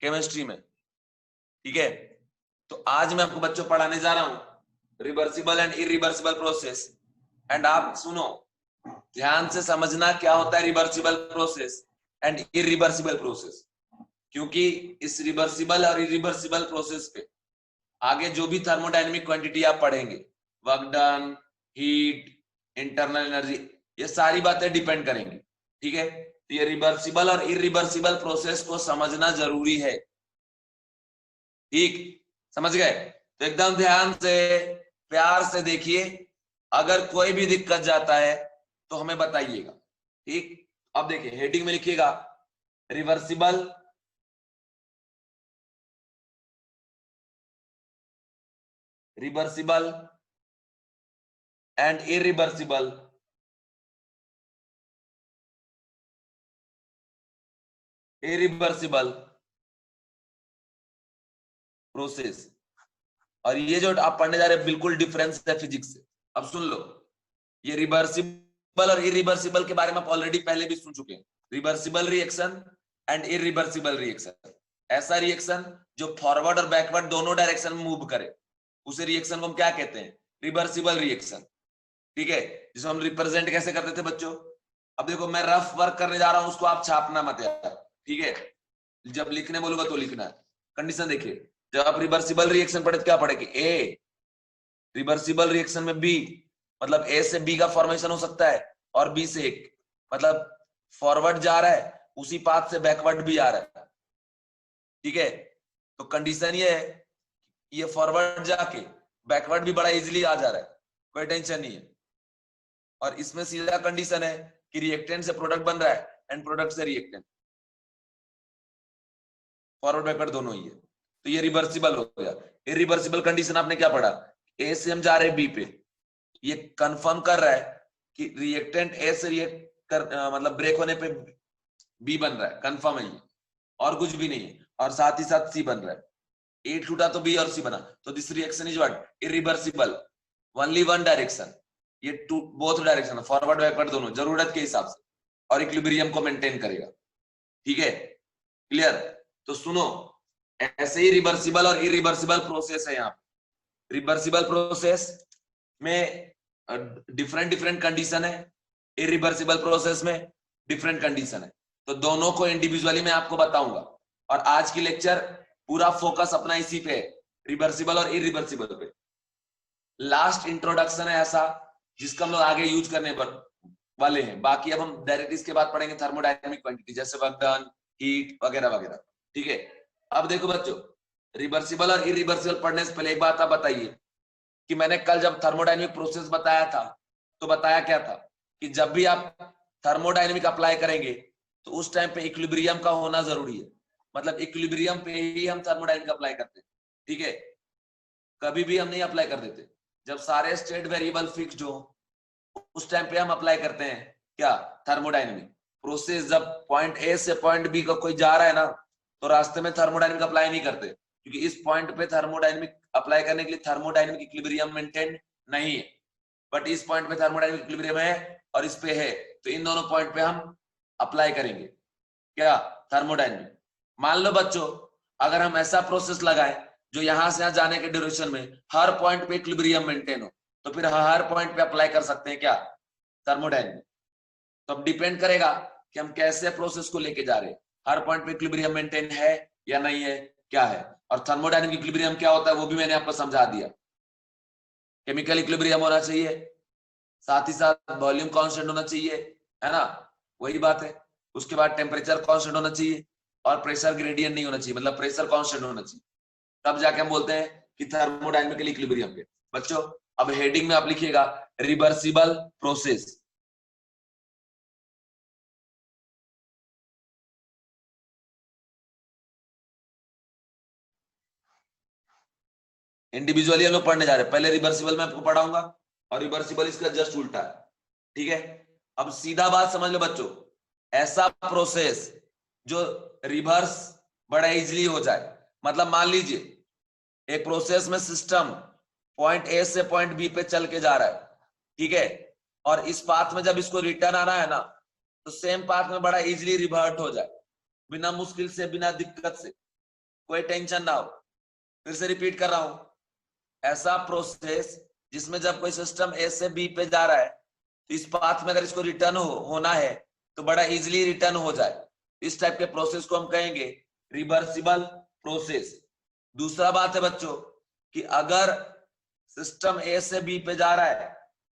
Chemistry में, ठीक है। तो आज मैं आपको बच्चों पढ़ाने जा रहा हूं reversible and irreversible process. And आप सुनो, ध्यान से समझना क्या होता है reversible process and irreversible process, क्योंकि इस रिवर्सिबल और इरिवर्सिबल प्रोसेस पे आगे जो भी थर्मोडायनेमिक क्वांटिटी आप पढ़ेंगे, work done, heat, internal energy, ये सारी बातें डिपेंड करेंगी, ठीक है। तो ये रिवर्सिबल और इरिवर्सिबल प्रोसेस को समझना जरूरी है, ठीक, समझ गए। तो एकदम ध्यान से प्यार से देखिए, अगर कोई भी दिक्कत जाता है तो हमें बताइएगा, ठीक। अब देखिए हेडिंग में लिखिएगा reversible reversible and irreversible irreversible process. और ये जो आप पढ़ने जा रहे हैं बिल्कुल डिफरेंस है फिजिक्स से। अब सुन लो, ये रिवर्सिबल और इरिवर्सिबल के बारे में आप ऑलरेडी पहले भी सुन चुके हैं। Reversible reaction and irreversible reaction, ऐसा रिएक्शन जो फॉरवर्ड और बैकवर्ड दोनों डायरेक्शन में मूव करे, उसे रिएक्शन को हम क्या कहते हैं, रिवर्सिबल रिएक्शन, ठीक है। जिसे हम रिप्रेजेंट कैसे करते थे बच्चों, अब देखो मैं रफ वर्क करने जा रहा हूं, उसको आप छापना मत यार, ठीक है। जब लिखने बोलूंगा तो लिखना है। कंडीशन देखिए, जब आप रिवर्सिबल रिएक्शन पढ़े तो क्या पढ़ेंगे, ए, रिवर्सिबल रिएक्शन में बी, मतलब ए से बी का फॉर्मेशन हो सकता है और बी से एक, मतलब फॉरवर्ड जा रहा है उसी पाथ से बैकवर्ड भी आ रहा है, ठीक है। तो कंडीशन ये है, ये फॉरवर्ड जाके बैकवर्ड भी बड़ा इजीली आ जा रहा है, कोई टेंशन नहीं है। और इसमें सीधा कंडीशन है कि रिएक्टेंट से प्रोडक्ट बन रहा है एंड प्रोडक्ट से रिएक्टेंट, फॉरवर्ड बैकवर्ड दोनों ही है, तो ये रिवर्सिबल हो गया। इरिवर्सिबल कंडीशन आपने क्या पढ़ा, ए से हम जा रहे हैं बी पे, ये कंफर्म कर रहा है कि रिएक्टेंट ए से रिएक्ट कर मतलब ब्रेक होने पे बी बन रहा है, कंफर्म है ये, और कुछ भी नहीं है। और साथ ही साथ सी बन रहा है, ए टूटा तो बी और सी बना, तो this reaction is what, irreversible, only one direction, ये two both direction, forward backward दोनों जरूरत के हिसाब से, और इक्विलिब्रियम को मेंटेन करेगा, ठीक है, क्लियर। तो सुनो, ऐसे ही रिवर्सिबल और इरिवर्सिबल प्रोसेस है यहाँ। रिवर्सिबल प्रोसेस में डिफरेंट डिफरेंट कंडीशन है, इरिवर्सिबल प्रोसेस में डिफरेंट कंडीशन है, तो दोनों को इंडिविजुअली मैं आपको बताऊंगा। और आज की लेक्चर पूरा फोकस अपना इसी पे है, रिवर्सिबल और इरिवर्सिबल पे। लास्ट इंट्रोडक्शन है ऐसा जिसका हम लोग आगे यूज करने पर वाले हैं, बाकी अब हम डायरेक्ट इसके बाद पढ़ेंगे थर्मोडायनेमिक क्वांटिटी, जैसे वर्क डन, हीट वगैरह वगैरह, ठीक है। अब देखो बच्चों, रिवर्सिबल और इरिवर्सिबल पढ़ने से पहले एक बात आप बताइए कि मैंने कल जब थर्मोडायनेमिक प्रोसेस बताया था तो बताया क्या था कि जब भी आप थर्मोडायनेमिक अप्लाई करेंगे तो उस टाइम पे इक्विलिब्रियम का होना जरूरी है, मतलब इक्विलिब्रियम पे ही हम थर्मोडायनेमिक अप्लाई करते हैं, ठीक है। कभी भी हम नहीं अप्लाई कर देते, जब सारे स्टेट वेरिएबल फिक्स्ड हो उस टाइम पे हम अप्लाई करते हैं क्या, थर्मोडायनेमिक प्रोसेस। जब पॉइंट ए से पॉइंट बी का कोई जा रहा है ना, तो रास्ते में थर्मोडायनेमिक अप्लाई नहीं करते, क्योंकि इस पॉइंट पे थर्मोडायनेमिक अप्लाई करने के लिए थर्मोडायनेमिक इक्विलिब्रियम मेंटेन नहीं है, बट इस पॉइंट पे थर्मोडायनेमिक इक्विलिब्रियम है और इस पे है, तो इन दोनों पॉइंट पे हम अप्लाई करेंगे क्या, थर्मोडायनेमिक। मान लो बच्चों, अगर हम ऐसा प्रोसेस लगाएं जो यहां से यहां जाने के ड्यूरेशन में हर पॉइंट पे इक्विलिब्रियम मेंटेन हो, तो फिर हर पॉइंट पे अप्लाई कर सकते हैं क्या, थर्मोडायनेमिक। तो अब डिपेंड करेगा कि हम कैसे प्रोसेस को लेके जा रहे हैं, हर पॉइंट पे इक्विलिब्रियम मेंटेन है या नहीं है, क्या है। और थर्मोडायनेमिक इक्विलिब्रियम क्या होता है वो भी मैंने आपको समझा दिया, केमिकल इक्विलिब्रियम होना चाहिए, साथ ही साथ वॉल्यूम कांस्टेंट होना चाहिए, है ना, वही बात है। उसके बाद टेम्परेचर कांस्टेंट होना चाहिए और प्रेशर ग्रेडियंट नहीं होना चाहिए, मतलब प्रेशर कांस्टेंट होना चाहिए, तब जाके हम बोलते हैं कि थर्मोडायनेमिकल इक्विलिब्रियम पे। बच्चों अब हेडिंग में आप लिखिएगा रिवर्सिबल प्रोसेस, इंडिविजुअली हम लोग पढ़ने जा रहे हैं, पहले रिवर्सिबल में आपको पढ़ाऊंगा और रिवर्सिबल इसका जस्ट उल्टा है, ठीक है। अब सीधा बात समझ लो बच्चों, ऐसा प्रोसेस जो रिवर्स बड़ा इजीली हो जाए, मतलब मान लीजिए एक प्रोसेस में सिस्टम पॉइंट ए से पॉइंट बी पे चल के जा रहा है, ठीक है, और इस पाथ में जब इसको रिटर्न आना है ना, तो सेम पाथ में बड़ा इजीली रिवर्ट हो जाए, बिना मुश्किल से बिना दिक्कत से, कोई टेंशन ना हो। फिर से रिपीट कर रहा हूं, ऐसा प्रोसेस जिसमें जब कोई सिस्टम ए से बी पे जा रहा है तो इस पाथ में अगर इसको रिटर्न होना है तो बड़ा इजीली रिटर्न हो जाए, इस टाइप के प्रोसेस को हम कहेंगे रिवर्सिबल प्रोसेस। दूसरा बात है बच्चों कि अगर सिस्टम ए से बी पे जा रहा है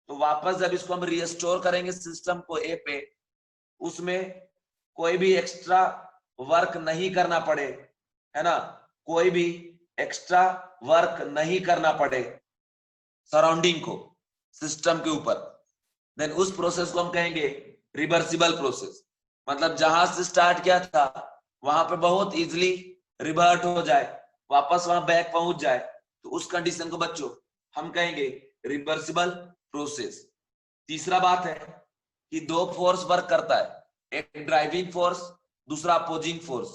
तो वापस जब इसको हम रिस्टोर करेंगे सिस्टम को ए पे, उसमें कोई भी एक्स्ट्रा वर्क नहीं करना पड़े, है ना, कोई भी एक्स्ट्रा वर्क नहीं करना पड़े सराउंडिंग को, सिस्टम के ऊपर, देन उस प्रोसेस को हम कहेंगे रिवर्सिबल प्रोसेस। मतलब जहां से स्टार्ट किया था वहां पे बहुत इजीली रिवर्ट हो जाए, वापस वहां बैक पहुंच जाए, तो उस कंडीशन को बच्चों हम कहेंगे रिवर्सिबल प्रोसेस। तीसरा बात है कि दो फोर्स वर्क करता है, एक ड्राइविंग फोर्स, दूसरा अपोजिंग फोर्स।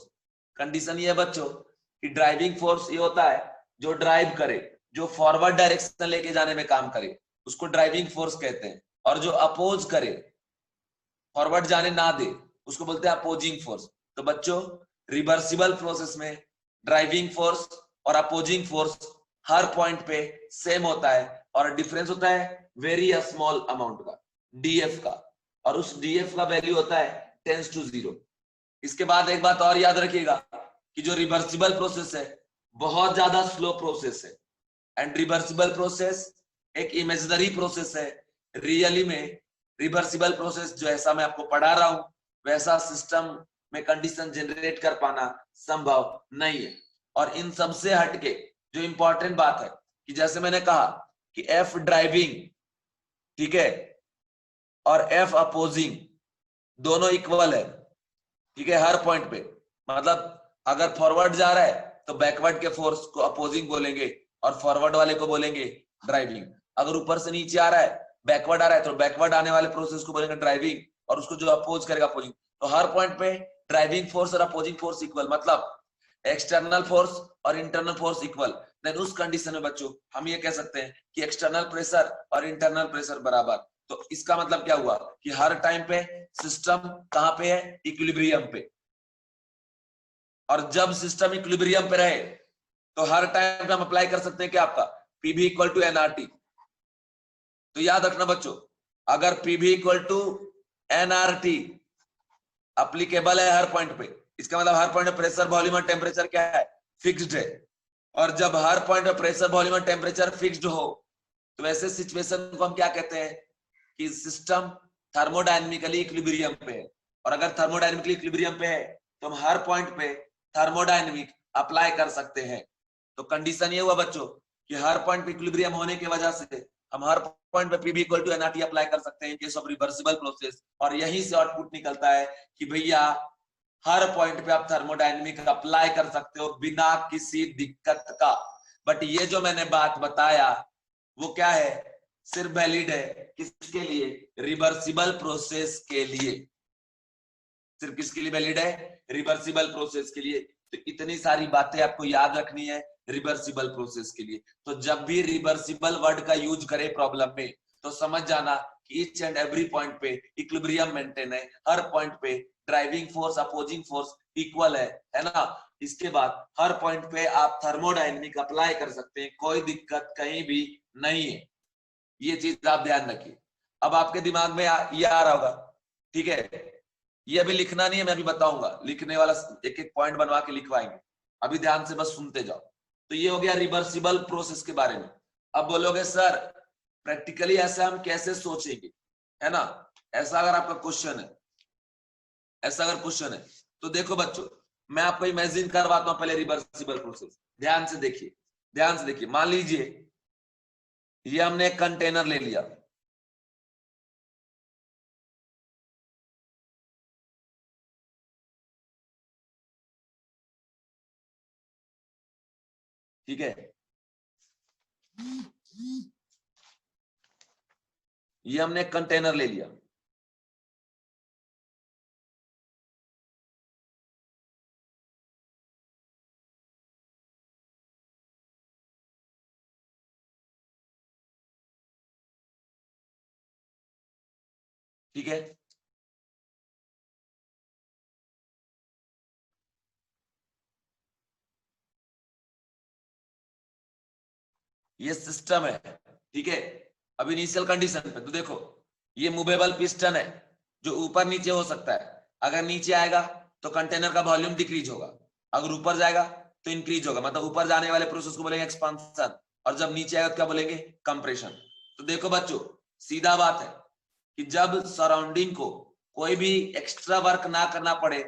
कंडीशन ये है बच्चों कि ड्राइविंग फोर्स ये होता है जो ड्राइव करे, जो फॉरवर्ड डायरेक्शन लेके जाने में काम करे, उसको ड्राइविंग फोर्स कहते हैं। और जो अपोज करे, फॉरवर्ड जाने ना दे, उसको बोलते हैं अपोजिंग फोर्स। तो बच्चों रिवर्सिबल प्रोसेस में ड्राइविंग फोर्स और अपोजिंग फोर्स हर पॉइंट पे सेम होता है, और डिफरेंस होता है वेरी स्मॉल अमाउंट का, डीएफ का, और उस डीएफ का वैल्यू होता है टेंस टू 0। इसके बाद एक बात और याद रखिएगा कि जो रिवर्सिबल प्रोसेस है बहुत ज्यादा स्लो प्रोसेस है, एंड रिवर्सिबल प्रोसेस एक इमेजिनरी प्रोसेस है। रियली में रिवर्सिबल प्रोसेस जो ऐसा मैं आपको पढ़ा रहा हूं वैसा सिस्टम में कंडीशन जनरेट कर पाना संभव नहीं है। और इन सबसे हटके जो इंपॉर्टेंट बात है कि जैसे मैंने कहा कि एफ ड्राइविंग, ठीक है, और एफ अपोजिंग दोनों इक्वल है, ठीक है, हर पॉइंट पे। मतलब अगर फॉरवर्ड जा रहा है तो बैकवर्ड के फोर्स को अपोजिंग बोलेंगे और फॉरवर्ड वाले को बोलेंगे ड्राइविंग। अगर ऊपर से नीचे आ रहा है, बैकवर्ड आ रहा है, तो बैकवर्ड आने वाले प्रोसेस को बोलेंगे ड्राइविंग, और उसको जो अपोज करेगा अपोजिंग। तो हर पॉइंट पे ड्राइविंग फोर्स और अपोजिंग फोर्स इक्वल, मतलब एक्सटर्नल फोर्स और इंटरनल फोर्स इक्वल। देन उस कंडीशन में बच्चों हम ये कह सकते हैं कि एक्सटर्नल प्रेशर और इंटरनल प्रेशर बराबर। तो इसका मतलब क्या हुआ कि हर टाइम पे सिस्टम कहां पे है, इक्विलिब्रियम पे। और जब सिस्टम इक्विलिब्रियम पे रहे तो हर टाइम पे हम अप्लाई कर सकते हैं क्या, आपका पीवी इक्वल टू एनआरटी। तो याद रखना बच्चों, अगर PV equal to NRT applicable है हर पॉइंट पे, इसका मतलब हर पॉइंट पे प्रेशर वॉल्यूम और टेम्परेचर क्या है, फिक्स्ड है। और जब हर पॉइंट पे प्रेशर वॉल्यूम और टेम्परेचर फिक्स्ड हो तो ऐसे सिचुएशन को हम क्या कहते हैं कि सिस्टम थर्मोडायनेमिकली इक्विलिब्रियम पे है। और अगर थर्मोडायनेमिकली इक्विलिब्रियम पे है तो हम हर पॉइंट पे थर्मोडायनेमिक अप्लाई कर सकते हैं। तो कंडीशन ये हुआ बच्चों कि हर पॉइंट पे इक्विलिब्रियम होने की वजह से हम हर पॉइंट पे PV equal to NRT apply कर सकते हैं in case of reversible process. और यहीं से आउटपुट निकलता है कि भैया हर पॉइंट पे आप थर्मोडायनेमिक अप्लाई कर सकते हो बिना किसी दिक्कत का। बट ये जो मैंने बात बताया वो क्या है, सिर्फ वैलिड है किसके लिए, रिवर्सिबल प्रोसेस के लिए। सिर्फ किसके लिए वैलिड है, रिवर्सिबल प्रोसेस के लिए। तो इतनी सारी बातें आपको याद रखनी है रिवर्सिबल प्रोसेस के लिए। तो जब भी रिवर्सिबल वर्ड का यूज करें प्रॉब्लम में तो समझ जाना कि ईच एंड एवरी पॉइंट पे इक्विलिब्रियम मेंटेन है, हर पॉइंट पे driving force opposing force equal है ना। इसके बाद हर पॉइंट पे आप थर्मोडायनेमिक अप्लाई कर सकते हैं, कोई दिक्कत कहीं भी नहीं है। ये चीज आप ध्यान रखिए। अब आपके दिमाग में ये आ रहा होगा, ठीक है, ये अभी लिखना नहीं है, मैं अभी बताऊंगा, लिखने वाला एक एक पॉइंट बनवा के लिखवाएंगे, अभी ध्यान से बस सुनते जाओ। तो ये हो गया रिवर्सिबल प्रोसेस के बारे में। अब बोलोगे सर प्रैक्टिकली ऐसे हम कैसे सोचेंगे, है ना, ऐसा अगर आपका क्वेश्चन है, ऐसा अगर क्वेश्चन है तो देखो बच्चों मैं आपको इमेजिन करवाता हूं पहले रिवर्सिबल प्रोसेस। ध्यान से देखिए, ध्यान से देखिए। मान लीजिए ये हमने एक कंटेनर ले लिया, ठीक है, ये हमने एक कंटेनर ले लिया, ठीक है। ये सिस्टम है, ठीक है। अब इनिशियल कंडीशन पे तो देखो, ये मूवेबल पिस्टन है जो ऊपर नीचे हो सकता है। अगर नीचे आएगा तो कंटेनर का वॉल्यूम डिक्रीज होगा, अगर ऊपर जाएगा तो इंक्रीज होगा। मतलब ऊपर जाने वाले प्रोसेस को बोलेंगे एक्सपांशन, और जब नीचे आएगा तो क्या बोलेंगे, कंप्रेशन। तो देखो बच्चों, सीधा बात है कि जब सराउंडिंग को कोई भी एक्स्ट्रा वर्क ना करना पड़े,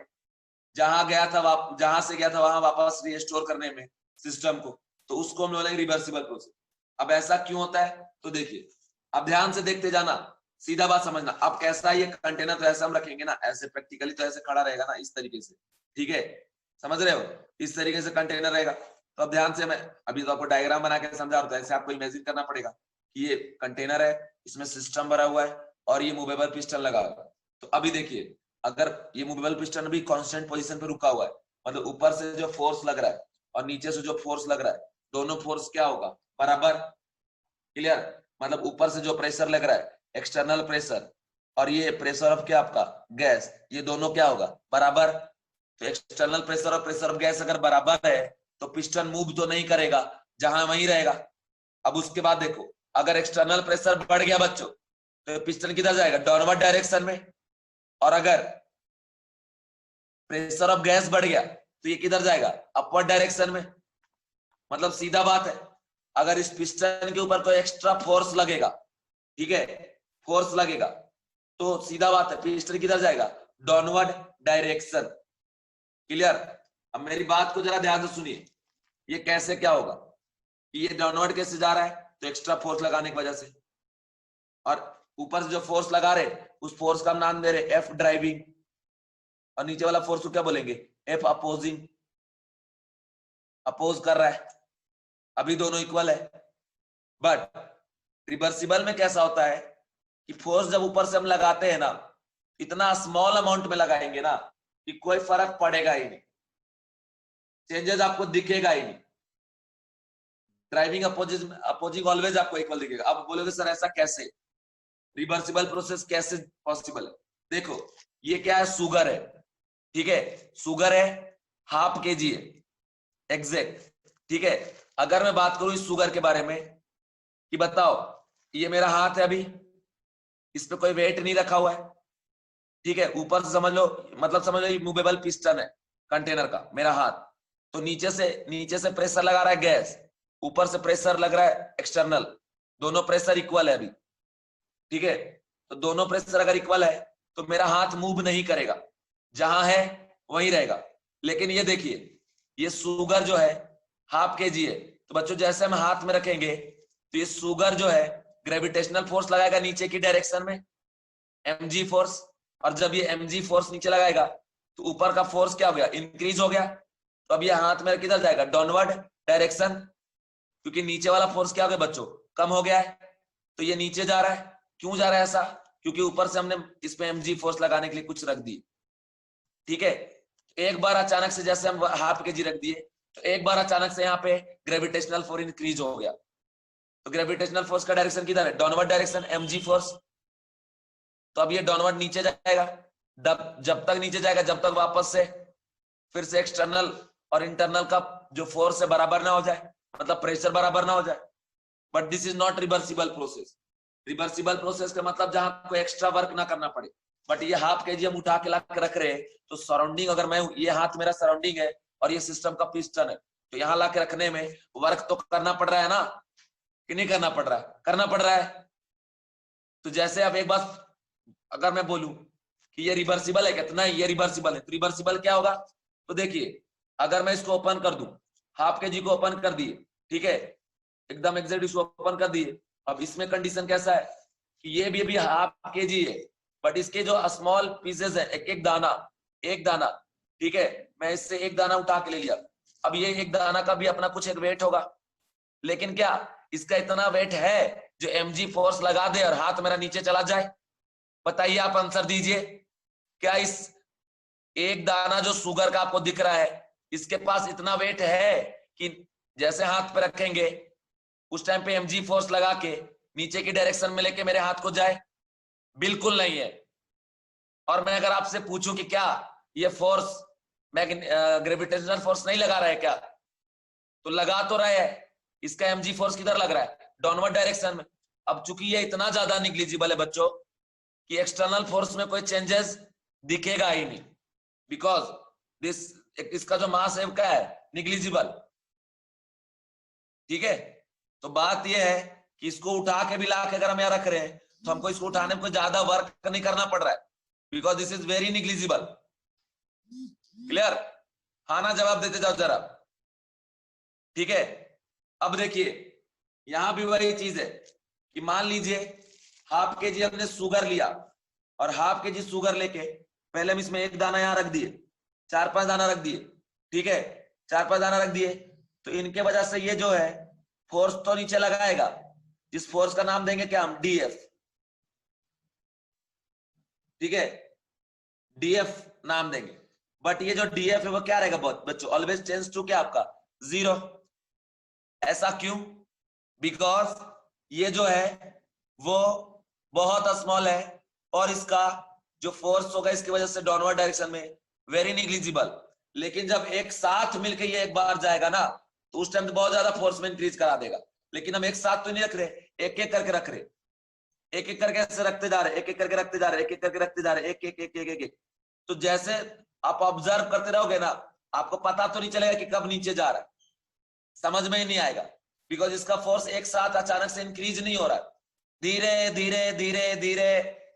जहां गया था जहां से गया था वहां वापस रिस्टोर करने में सिस्टम को, तो उसको हम बोलेंगे रिवर्सिबल प्रोसेस। अब ऐसा क्यों होता है, तो देखिए, अब ध्यान से देखते जाना, सीधा बात समझना। अब कैसा ये कंटेनर, तो ऐसे हम रखेंगे ना, ऐसे प्रैक्टिकली तो ऐसे खड़ा रहेगा ना, इस तरीके से, ठीक है, समझ रहे हो, इस तरीके से कंटेनर रहेगा। तो अब ध्यान से, मैं अभी तो आपको डायग्राम बना के समझा रहा हूं, ऐसे आपको इमेजिन करना पड़ेगा कि ये कंटेनर है, इसमें सिस्टम भरा हुआ है और ये मूवेबल पिस्टन लगा हुआ है। तो अभी देखिए, अगर ये मूवेबल पिस्टन भी कांस्टेंट पोजीशन पे रुका हुआ है, मतलब ऊपर से जो फोर्स लग रहा है और नीचे से जो फोर्स लग रहा है, दोनों फोर्स क्या होगा, बराबर, क्लियर। मतलब ऊपर से जो प्रेशर लग रहा है एक्सटर्नल प्रेशर, और ये प्रेशर ऑफ क्या आपका गैस, ये दोनों क्या होगा, बराबर। तो एक्सटर्नल प्रेशर और प्रेशर ऑफ गैस अगर बराबर है तो पिस्टन मूव तो नहीं करेगा, जहां वहीं रहेगा। अब उसके बाद देखो, अगर एक्सटर्नल प्रेशर बढ़ गया बच्चों, तो पिस्टन किधर जाएगा, डाउनवर्ड डायरेक्शन में। और अगर प्रेशर ऑफ गैस बढ़ गया तो ये किधर जाएगा, अपवर्ड डायरेक्शन में। मतलब सीधा बात है, अगर इस पिस्टन के ऊपर कोई एक्स्ट्रा फोर्स लगेगा, ठीक है, फोर्स लगेगा, तो सीधा बात है पिस्टन किधर जाएगा, डाउनवर्ड डायरेक्शन, क्लियर। अब मेरी बात को जरा ध्यान से सुनिए, ये कैसे क्या होगा कि ये डाउनवर्ड कैसे जा रहा है, तो एक्स्ट्रा फोर्स लगाने की वजह से, और ऊपर से जो फोर्स लगा रहे उस फोर्स का हम नाम दे रहे एफ ड्राइविंग, और नीचे वाला फोर्स को क्या बोलेंगे, एफ अपोजिंग, अपोज कर रहा है। अभी दोनों इक्वल है। बट रिवर्सिबल में कैसा होता है कि फोर्स जब ऊपर से हम लगाते हैं ना, इतना स्मॉल अमाउंट में लगाएंगे ना कि कोई फर्क पड़ेगा ही नहीं, चेंजेस आपको दिखेगा ही नहीं। ड्राइविंग अपोजिंग ऑलवेज आपको इक्वल दिखेगा। आप बोलोगे सर ऐसा कैसे, रिवर्सिबल प्रोसेस कैसे पॉसिबल है। देखो, ये क्या है, शुगर है, ठीक है, शुगर है, हाफ केजी है एग्जैक्ट, ठीक है। अगर मैं बात करूं इस शुगर के बारे में कि बताओ, ये मेरा हाथ है, अभी इस पे कोई वेट नहीं रखा हुआ है, ठीक है, ऊपर से समझ लो, मतलब समझ लो ये मूवेबल पिस्टन है कंटेनर का, मेरा हाथ, तो नीचे से प्रेशर लगा रहा है गैस, ऊपर से प्रेशर लग रहा है एक्सटर्नल, दोनों प्रेशर इक्वल है अभी, ठीक है। तो दोनों प्रेशर अगर इक्वल है तो मेरा हाथ मूव नहीं करेगा, जहां है वहीं रहेगा। लेकिन ये देखिए, ये शुगर जो है हाफ केजी है, तो बच्चों जैसे हम हाथ में रखेंगे तो ये शुगर जो है ग्रेविटेशनल फोर्स लगाएगा नीचे की डायरेक्शन में, mg फोर्स, और जब ये mg फोर्स नीचे लगाएगा तो ऊपर का फोर्स क्या हो गया, इंक्रीज हो गया। तो अब ये हाथ में किधर जाएगा, डाउनवर्ड डायरेक्शन, क्योंकि नीचे वाला फोर्स क्या हो गया बच्चों, कम हो गया है, तो ये नीचे जा रहा है। क्यों जा रहा है ऐसा, क्योंकि ऊपर से हमने इस पे mg फोर्स लगाने के लिए कुछ रख दी, ठीक है। एक बार अचानक से जैसे हम हाफ के जी रख दिए, तो एक बार अचानक से यहाँ पे ग्रेविटेशनल फोर्स इंक्रीज हो गया, तो ग्रेविटेशनल फोर्स का डायरेक्शन किधर है, डाउनवर्ड डायरेक्शन, mg फोर्स। तो अब ये डाउनवर्ड नीचे जाएगा, जब तक नीचे जाएगा जब तक वापस से फिर से एक्सटर्नल और इंटरनल का जो फोर्स है बराबर ना हो जाए, मतलब प्रेशर बराबर ना हो जाए। But this is not reversible process. Reversible process का मतलब जहां कोई एक्स्ट्रा वर्क ना करना पड़े। बट ये हाफ केजी हम उठा के ला के रख रहे हैं, तो सराउंडिंग, अगर मैं ये हाथ मेरा सराउंडिंग है और ये सिस्टम का पिस्टन है, तो यहाँ ला के रखने में वर्क तो करना पड़ रहा है ना, कि नहीं करना पड़ रहा है, करना पड़ रहा है। तो जैसे अब एक बात अगर मैं बोलूं कि ये रिवर्सिबल है, कितना ये रिवर्सिबल है, तो रिवर्सिबल क्या होगा, तो देखिए, अगर मैं इसको ओपन कर दूं, हाफ केजी को ओपन कर दिए, ठीक है, एकदम एग्जैक्ट इसको ओपन कर दिए। अब इसमें कंडीशन कैसा है कि ये भी अभी हाफ केजी है, बट इसके जो स्मॉल पीसेस है, एक दाना, ठीक है, मैं इससे एक दाना उठा के ले लिया। अब ये एक दाना का भी अपना कुछ एक वेट होगा, लेकिन क्या इसका इतना वेट है जो mg फोर्स लगा दे और हाथ मेरा नीचे चला जाए, बताइए, आप आंसर दीजिए। क्या इस एक दाना जो शुगर का आपको दिख रहा है, इसके पास इतना वेट है कि जैसे हाथ पे रखेंगे उस टाइम पे mg फोर्स लगा के नीचे की डायरेक्शन में लेके मेरे हाथ को जाए? बिल्कुल नहीं है। और मैं अगर आपसे पूछूं कि क्या ये फोर्स ग्रेविटेशनल फोर्स नहीं लगा रहा है क्या, तो लगा तो रहा है, इसका mg फोर्स किधर लग रहा है, डाउनवर्ड डायरेक्शन में। अब चूंकि ये इतना ज्यादा निग्लिजिबल है बच्चों कि एक्सटर्नल फोर्स में कोई चेंजेस दिखेगा ही नहीं, बिकॉज दिस इसका जो मास है क्या है, निग्लिजिबल। ठीक है, तो बात यह है कि इसको उठा के भी ला के अगर हम यहाँ रख रहे हैं तो हमको इसको उठाने में कोई ज्यादा वर्क नहीं करना पड़ रहा है, because this is very negligible. Clear? हाँ ना जवाब देते जाओ जरा। ठीक है, अब देखिए यहां भी वही चीज है कि मान लीजिए ½ kg हमने शुगर लिया और ½ kg शुगर लेके पहले हम इसमें 1 दाना यहां रख दिए, 4-5 दाना रख दिए। ठीक है, 4-5 दाना रख दिए, तो इनके वजह से ये जो है फोर्स तो नीचे लगाएगा, जिस फोर्स का नाम देंगे क्या हम, डीएफ। ठीक है, डीएफ नाम देंगे। बट ये जो डीएफ है वो क्या रहेगा बच्चों, ऑलवेज टेंड्स टू क्या आपका 0। ऐसा क्यों? बिकॉज ये जो है वो बहुत स्मॉल है और इसका जो फोर्स होगा इसकी वजह से डाउनवर्ड डायरेक्शन में वेरी निग्लिजिबल। लेकिन जब एक साथ मिलकर ये एक बार जाएगा ना तो उस टाइम तो बहुत ज्यादा फोर्स में इंक्रीज करा देगा। लेकिन हम एक साथ तो नहीं रख रहे, एक एक करके रख रहे, एक एक करके ऐसे रखते जा रहे, एक एक करके रखते जा रहे, एक एक करके रखते जा रहे, एक एक एक एक एक। तो जैसे आप ऑब्जर्व करते रहोगे ना आपको पता तो नहीं चलेगा कि कब नीचे जा रहा है, समझ में ही नहीं आएगा, बिकॉज इसका फोर्स एक साथ अचानक से इंक्रीज नहीं हो रहा है। धीरे धीरे धीरे धीरे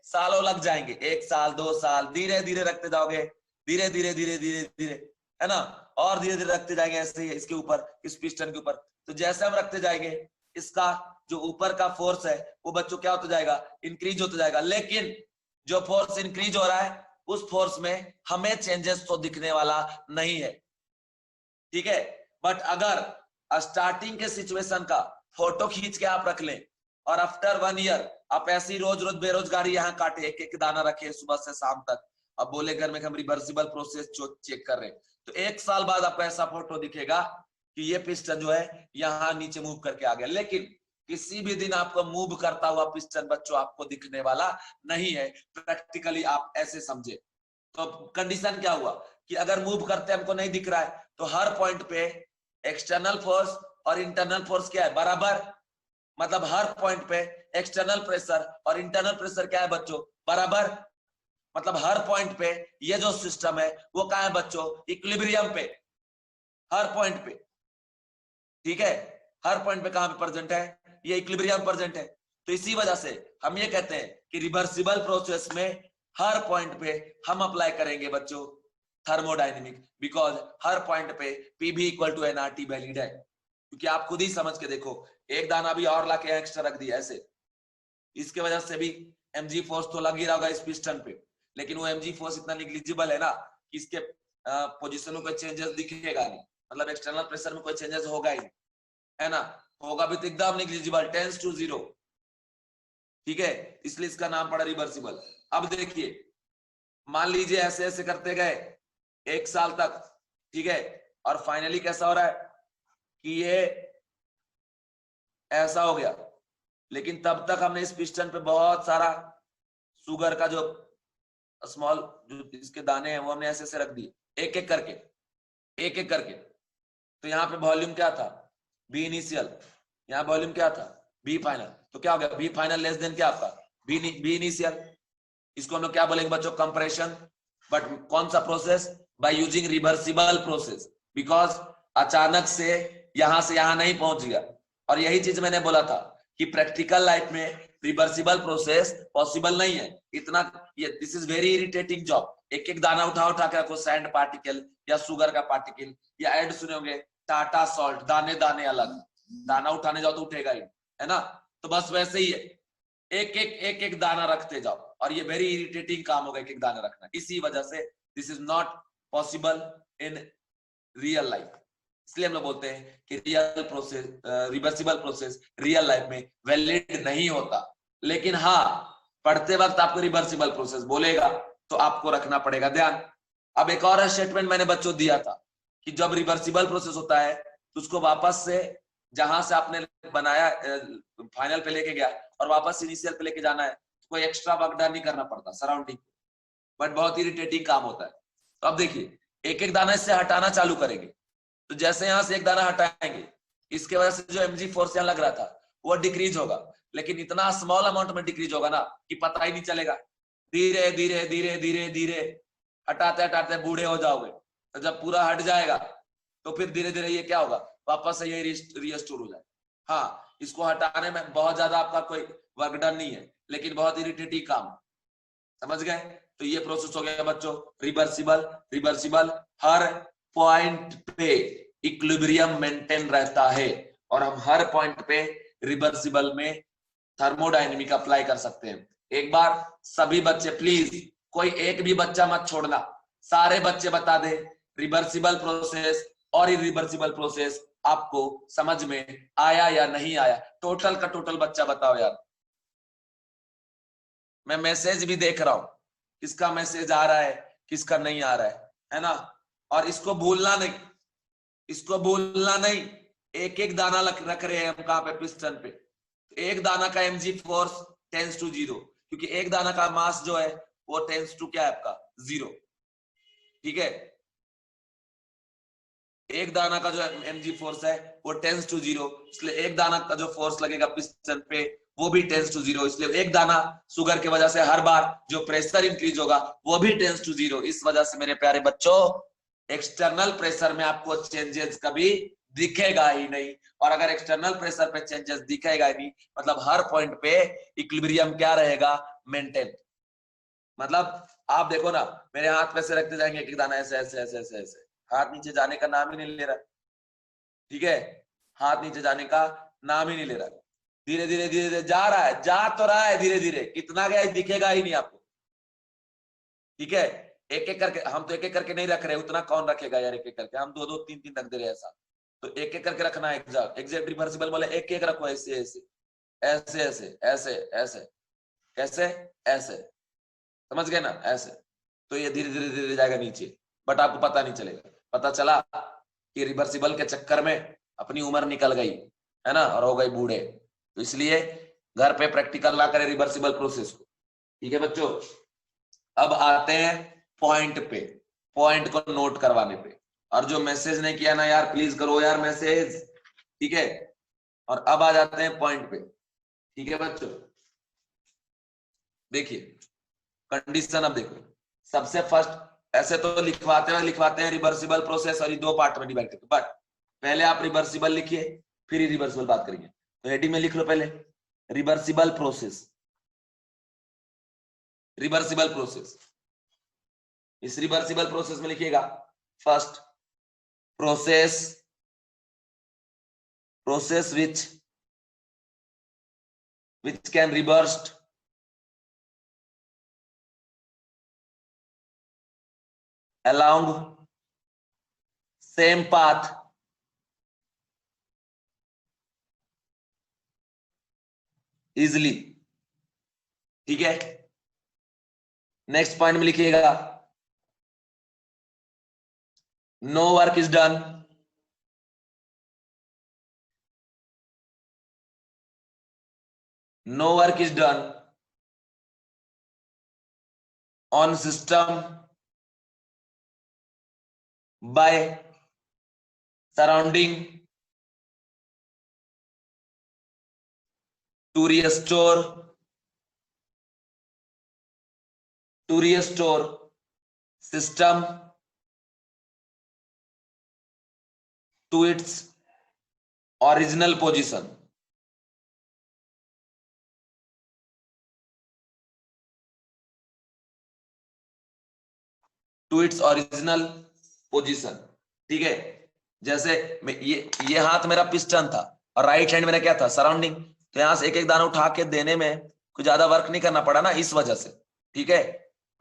सालों लग जाएंगे, 1 साल 2 साल, धीरे धीरे रखते जाओगे, धीरे धीरे धीरे धीरे धीरे, है ना, और धीरे धीरे रखते जाएंगे ऐसे ही इसके ऊपर, इस पिस्टन के ऊपर। तो जैसे हम रखते जाएंगे इसका जो ऊपर का फोर्स है वो बच्चों क्या होता जाएगा, इंक्रीज होता जाएगा। लेकिन जो फोर्स इंक्रीज हो रहा है उस फोर्स में हमें चेंजेस तो दिखने वाला नहीं है। ठीक है, बट अगर स्टार्टिंग के सिचुएशन का फोटो खींच के आप रख लें और आफ्टर 1 ईयर आप ऐसी रोज रोज बेरोजगारी यहाँ काटे, एक एक दाना रखे सुबह से शाम तक, अब बोले घर में हम रिवर्सिबल प्रोसेस चेक कर रहे हैं, तो 1 साल बाद आपको ऐसा फोटो दिखेगा कि ये पिस्टन जो है यहाँ नीचे मूव करके आ गया। लेकिन किसी भी दिन आपको मूव करता हुआ पिस्टन बच्चों आपको दिखने वाला नहीं है, प्रैक्टिकली आप ऐसे समझे। तो कंडीशन क्या हुआ कि अगर मूव करते हमको नहीं दिख रहा है तो हर पॉइंट पे एक्सटर्नल फोर्स और इंटरनल फोर्स क्या है, बराबर। मतलब हर पॉइंट पे एक्सटर्नल प्रेशर और इंटरनल प्रेशर क्या है बच्चों, बराबर। मतलब हर पॉइंट पे ये जो सिस्टम है वो क्या है बच्चों, इक्विलिब्रियम पे, हर पॉइंट पे। ठीक है, हर पॉइंट पे कहां पे प्रेजेंट है, ये इक्विलिब्रियम प्रेजेंट है। तो इसी वजह से हम ये कहते हैं कि रिवर्सिबल प्रोसेस में हर पॉइंट पे हम अप्लाई करेंगे बच्चों थर्मोडायनेमिक, बिकॉज हर पॉइंट पे PV equal to NRT valid है। क्योंकि आप खुद ही समझ के देखो, एक दाना भी और लाके एक्स्ट्रा रख दिया ऐसे, इसके वजह से भी एमजी फोर्स तो लग ही रहा होगा इस पिस्टन पे, लेकिन वो एमजी फोर्स इतना निग्लिजिबल है ना कि इसके पोजीशन में कोई चेंजेस दिखेगा नहीं, मतलब एक्सटर्नल प्रेशर में कोई चेंजेस होगा ही नहीं, है ना, होगा भी तो एकदम निग्लिजिबल, टेंड्स टू 0। ठीक है, इसलिए इसका नाम पड़ा रिवर्सिबल। अब देखिए मान लीजिए ऐसे ऐसे करते गए 1 साल तक, ठीक है, और फाइनली कैसा हो रहा है कि ये ऐसा हो गया, लेकिन तब तक हमने इस पिस्टन पे बहुत सारा शुगर का जो स्मॉल जो इसके दाने हैं वो हमने ऐसे ऐसे रख दिए, एक एक करके, एक एक करके। तो यहाँ पे वॉल्यूम क्या था, बी इनिशियल, यहाँ वॉल्यूम क्या था, बी फाइनल। तो क्या हो गया, बी फाइनल लेस देन क्या आपका, बी इनिशियल। इसको हम लोग क्या बोलेंगे बच्चों, कंप्रेशन। बट कौन सा process, by using reversible process, because अचानक से यहां नहीं पहुंच गया। और यही चीज मैंने बोला था कि प्रैक्टिकल लाइफ में रिवर्सिबल प्रोसेस पॉसिबल नहीं है इतना। ये this is very irritating job, एक एक दाना उठा उठा के रखो, सैंड पार्टिकल या शुगर का पार्टिकल, या ऐड सुने होंगे टाटा सॉल्ट, दाने दाने अलग, दाना उठाने जाओ तो उठेगा ही, है ना। तो बस वैसे ही है, एक एक दाना रखते जाओ, और ये वेरी इरिटेटिंग काम होगा एक एक दाना रखना। इसी वजह से this is not possible in real life. इसलिए हम लोग बोलते हैं कि real process, reversible process real life में वैलिड नहीं होता। लेकिन हाँ, पढ़ते वक्त आपको रिवर्सिबल प्रोसेस बोलेगा तो आपको रखना पड़ेगा ध्यान। अब एक और स्टेटमेंट मैंने बच्चों दिया था कि जब रिवर्सिबल प्रोसेस होता है तो उसको वापस से जहां से आपने बनाया फाइनल पे लेके गया और वापस इनिशियल पे लेके जाना है, तो कोई एक्स्ट्रा वर्क डन नहीं करना पड़ता सराउंडिंग, बट बहुत इरिटेटिंग काम होता है। तो अब देखिए एक एक दाना इससे हटाना चालू करेंगे, तो जैसे यहां से एक दाना हटाएंगे इसके वजह से जो mg फोर्स यहाँ लग रहा था वो डिक्रीज होगा, लेकिन इतना स्मॉल अमाउंट में डिक्रीज होगा ना कि पता ही नहीं चलेगा। धीरे धीरे धीरे धीरे धीरे हटाते हटाते बूढ़े हो जाओगे, तो जब पूरा हट जाएगा तो फिर धीरे धीरे ये क्या होगा, वापस से ये रीस्टोर हो जाएगा। हाँ, इसको हटाने में बहुत ज्यादा आपका कोई वर्क डन नहीं है, लेकिन बहुत इरिटेटिव काम, समझ गए। तो ये प्रोसेस हो गया बच्चों रिवर्सिबल। रिवर्सिबल हर पॉइंट पे इक्विलिब्रियम मेंटेन रहता है, और हम हर पॉइंट पे रिवर्सिबल में थर्मोडायनेमिक अप्लाई कर सकते हैं। एक बार सभी बच्चे प्लीज, कोई एक भी बच्चा मत छोड़ना, सारे बच्चे बता दे रिवर्सिबल प्रोसेस और इरिवर्सिबल प्रोसेस आपको समझ में आया या नहीं आया। टोटल का टोटल बच्चा बताओ यार। मैं मैसेज भी देख रहा हूं, किसका मैसेज आ रहा है किसका नहीं आ रहा है ना। और इसको भूलना नहीं, इसको भूलना नहीं, एक एक दाना रख रहे हैं हम कहां पे, पिस्टन पे। एक दाना का mg फोर्स टेंस टू 0, क्योंकि एक दाना का मास जो है वो टेंस टू क्या है आपका 0, ठीक है। एक दाना का जो mg फोर्स है वो टेंस टू 0, इसलिए एक दाना का जो फोर्स लगेगा पिस्टन पे वो भी टेंस टू 0, इसलिए एक दाना शुगर की वजह से हर बार जो प्रेशर इंक्रीज होगा वो भी टेंस टू 0। इस वजह से मेरे प्यारे बच्चों एक्सटर्नल प्रेशर में आपको चेंजेस कभी दिखेगा ही नहीं, और अगर एक्सटर्नल प्रेशर पे चेंजेस दिखेगा ही नहीं मतलब हर पॉइंट पे इक्विलिब्रियम क्या रहेगा, मेंटेन। मतलब आप देखो ना, मेरे हाथ पे से रखते जाएंगे एक दाना ऐसे ऐसे ऐसे ऐसे ऐसे, हाथ नीचे जाने का नाम ही नहीं ले रहा, ठीक है, हाथ नीचे जाने का नाम ही नहीं ले रहा। धीरे धीरे धीरे धीरे जा रहा है, जा तो रहा है धीरे धीरे, कितना गया दिखेगा ही नहीं आपको, ठीक है। एक एक करके, हम तो एक एक करके नहीं रख रहे, उतना कौन रखेगा यार, एक एक करके हम दो दो तीन तीन रख दे रहे ऐसा। तो एक एक करके रखना है, एग्जैक्ट रिवर्सिबल बोले एक एक रखो, ऐसे ऐसे ऐसे ऐसे ऐसे ऐसे कैसे ऐसे, समझ गए ना, ऐसे। तो ये धीरे धीरे धीरे जाएगा नीचे, बट आपको पता नहीं चलेगा। पता चला कि रिवर्सिबल के चक्कर में अपनी उम्र निकल गई है ना, और हो गई बूढ़े। तो इसलिए घर पे प्रैक्टिकल ना करें रिवर्सिबल प्रोसेस को, ठीक है बच्चों। अब आते हैं पॉइंट पे, पॉइंट को नोट करवाने पे। और जो मैसेज नहीं किया ना यार, प्लीज करो यार मैसेज, ठीक है। और अब आ जाते हैं पॉइंट पे, ठीक है बच्चों। देखिए कंडीशन, अब देखो सबसे फर्स्ट ऐसे तो लिखवाते हैं रिवर्सिबल प्रोसेस, और ये दो पार्ट में डिवाइड करके, बट पहले आप रिवर्सिबल लिखिए फिर इरिवर्सिबल बात करेंगे। तो हेडिंग में लिख लो पहले रिवर्सिबल प्रोसेस, रिवर्सिबल प्रोसेस। इस रिवर्सिबल प्रोसेस में लिखिएगा first process, process which can reversed along same path easily, ठीक है। नेक्स्ट पॉइंट में लिखिएगा no work is done, no work is done on system by surrounding to restore system to its original position, to its original position, ठीक है। जैसे ये हाथ मेरा पिस्टन था और राइट हैंड मेरा क्या था, सराउंडिंग। तो यहां से एक एक दाना उठा के देने में कुछ ज्यादा वर्क नहीं करना पड़ा ना, इस वजह से, ठीक है।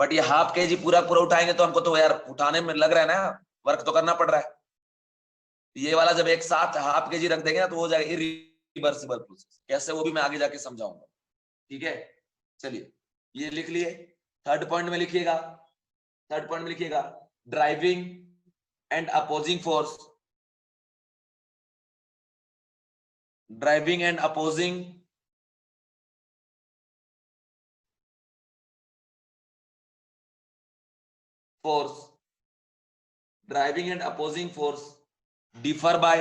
बट ये हाफ के जी पूरा पूरा उठाएंगे तो हमको तो यार उठाने में लग रहा है ना, वर्क तो करना पड़ रहा है। ये वाला जब एक साथ हाफ के जी रख देंगे ना तो हो जाएगा इरिवर्सिबल प्रोसेस। कैसे वो भी मैं आगे जाके समझाऊंगा, ठीक है। चलिए ये लिख लिए। थर्ड पॉइंट में लिखिएगा, थर्ड पॉइंट में लिखिएगा driving and opposing force, driving and opposing force, driving and opposing force differ by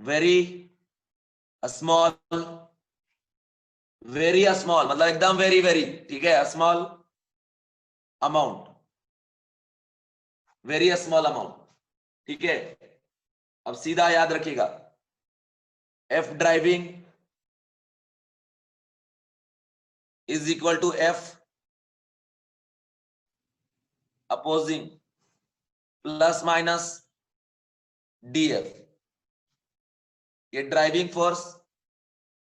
very small, very small मतलब एकदम वेरी वेरी, ठीक है, small amount, very small amount, ठीक है। अब सीधा याद रखिएगा, F driving is equal to F opposing plus minus dF. ये ड्राइविंग फोर्स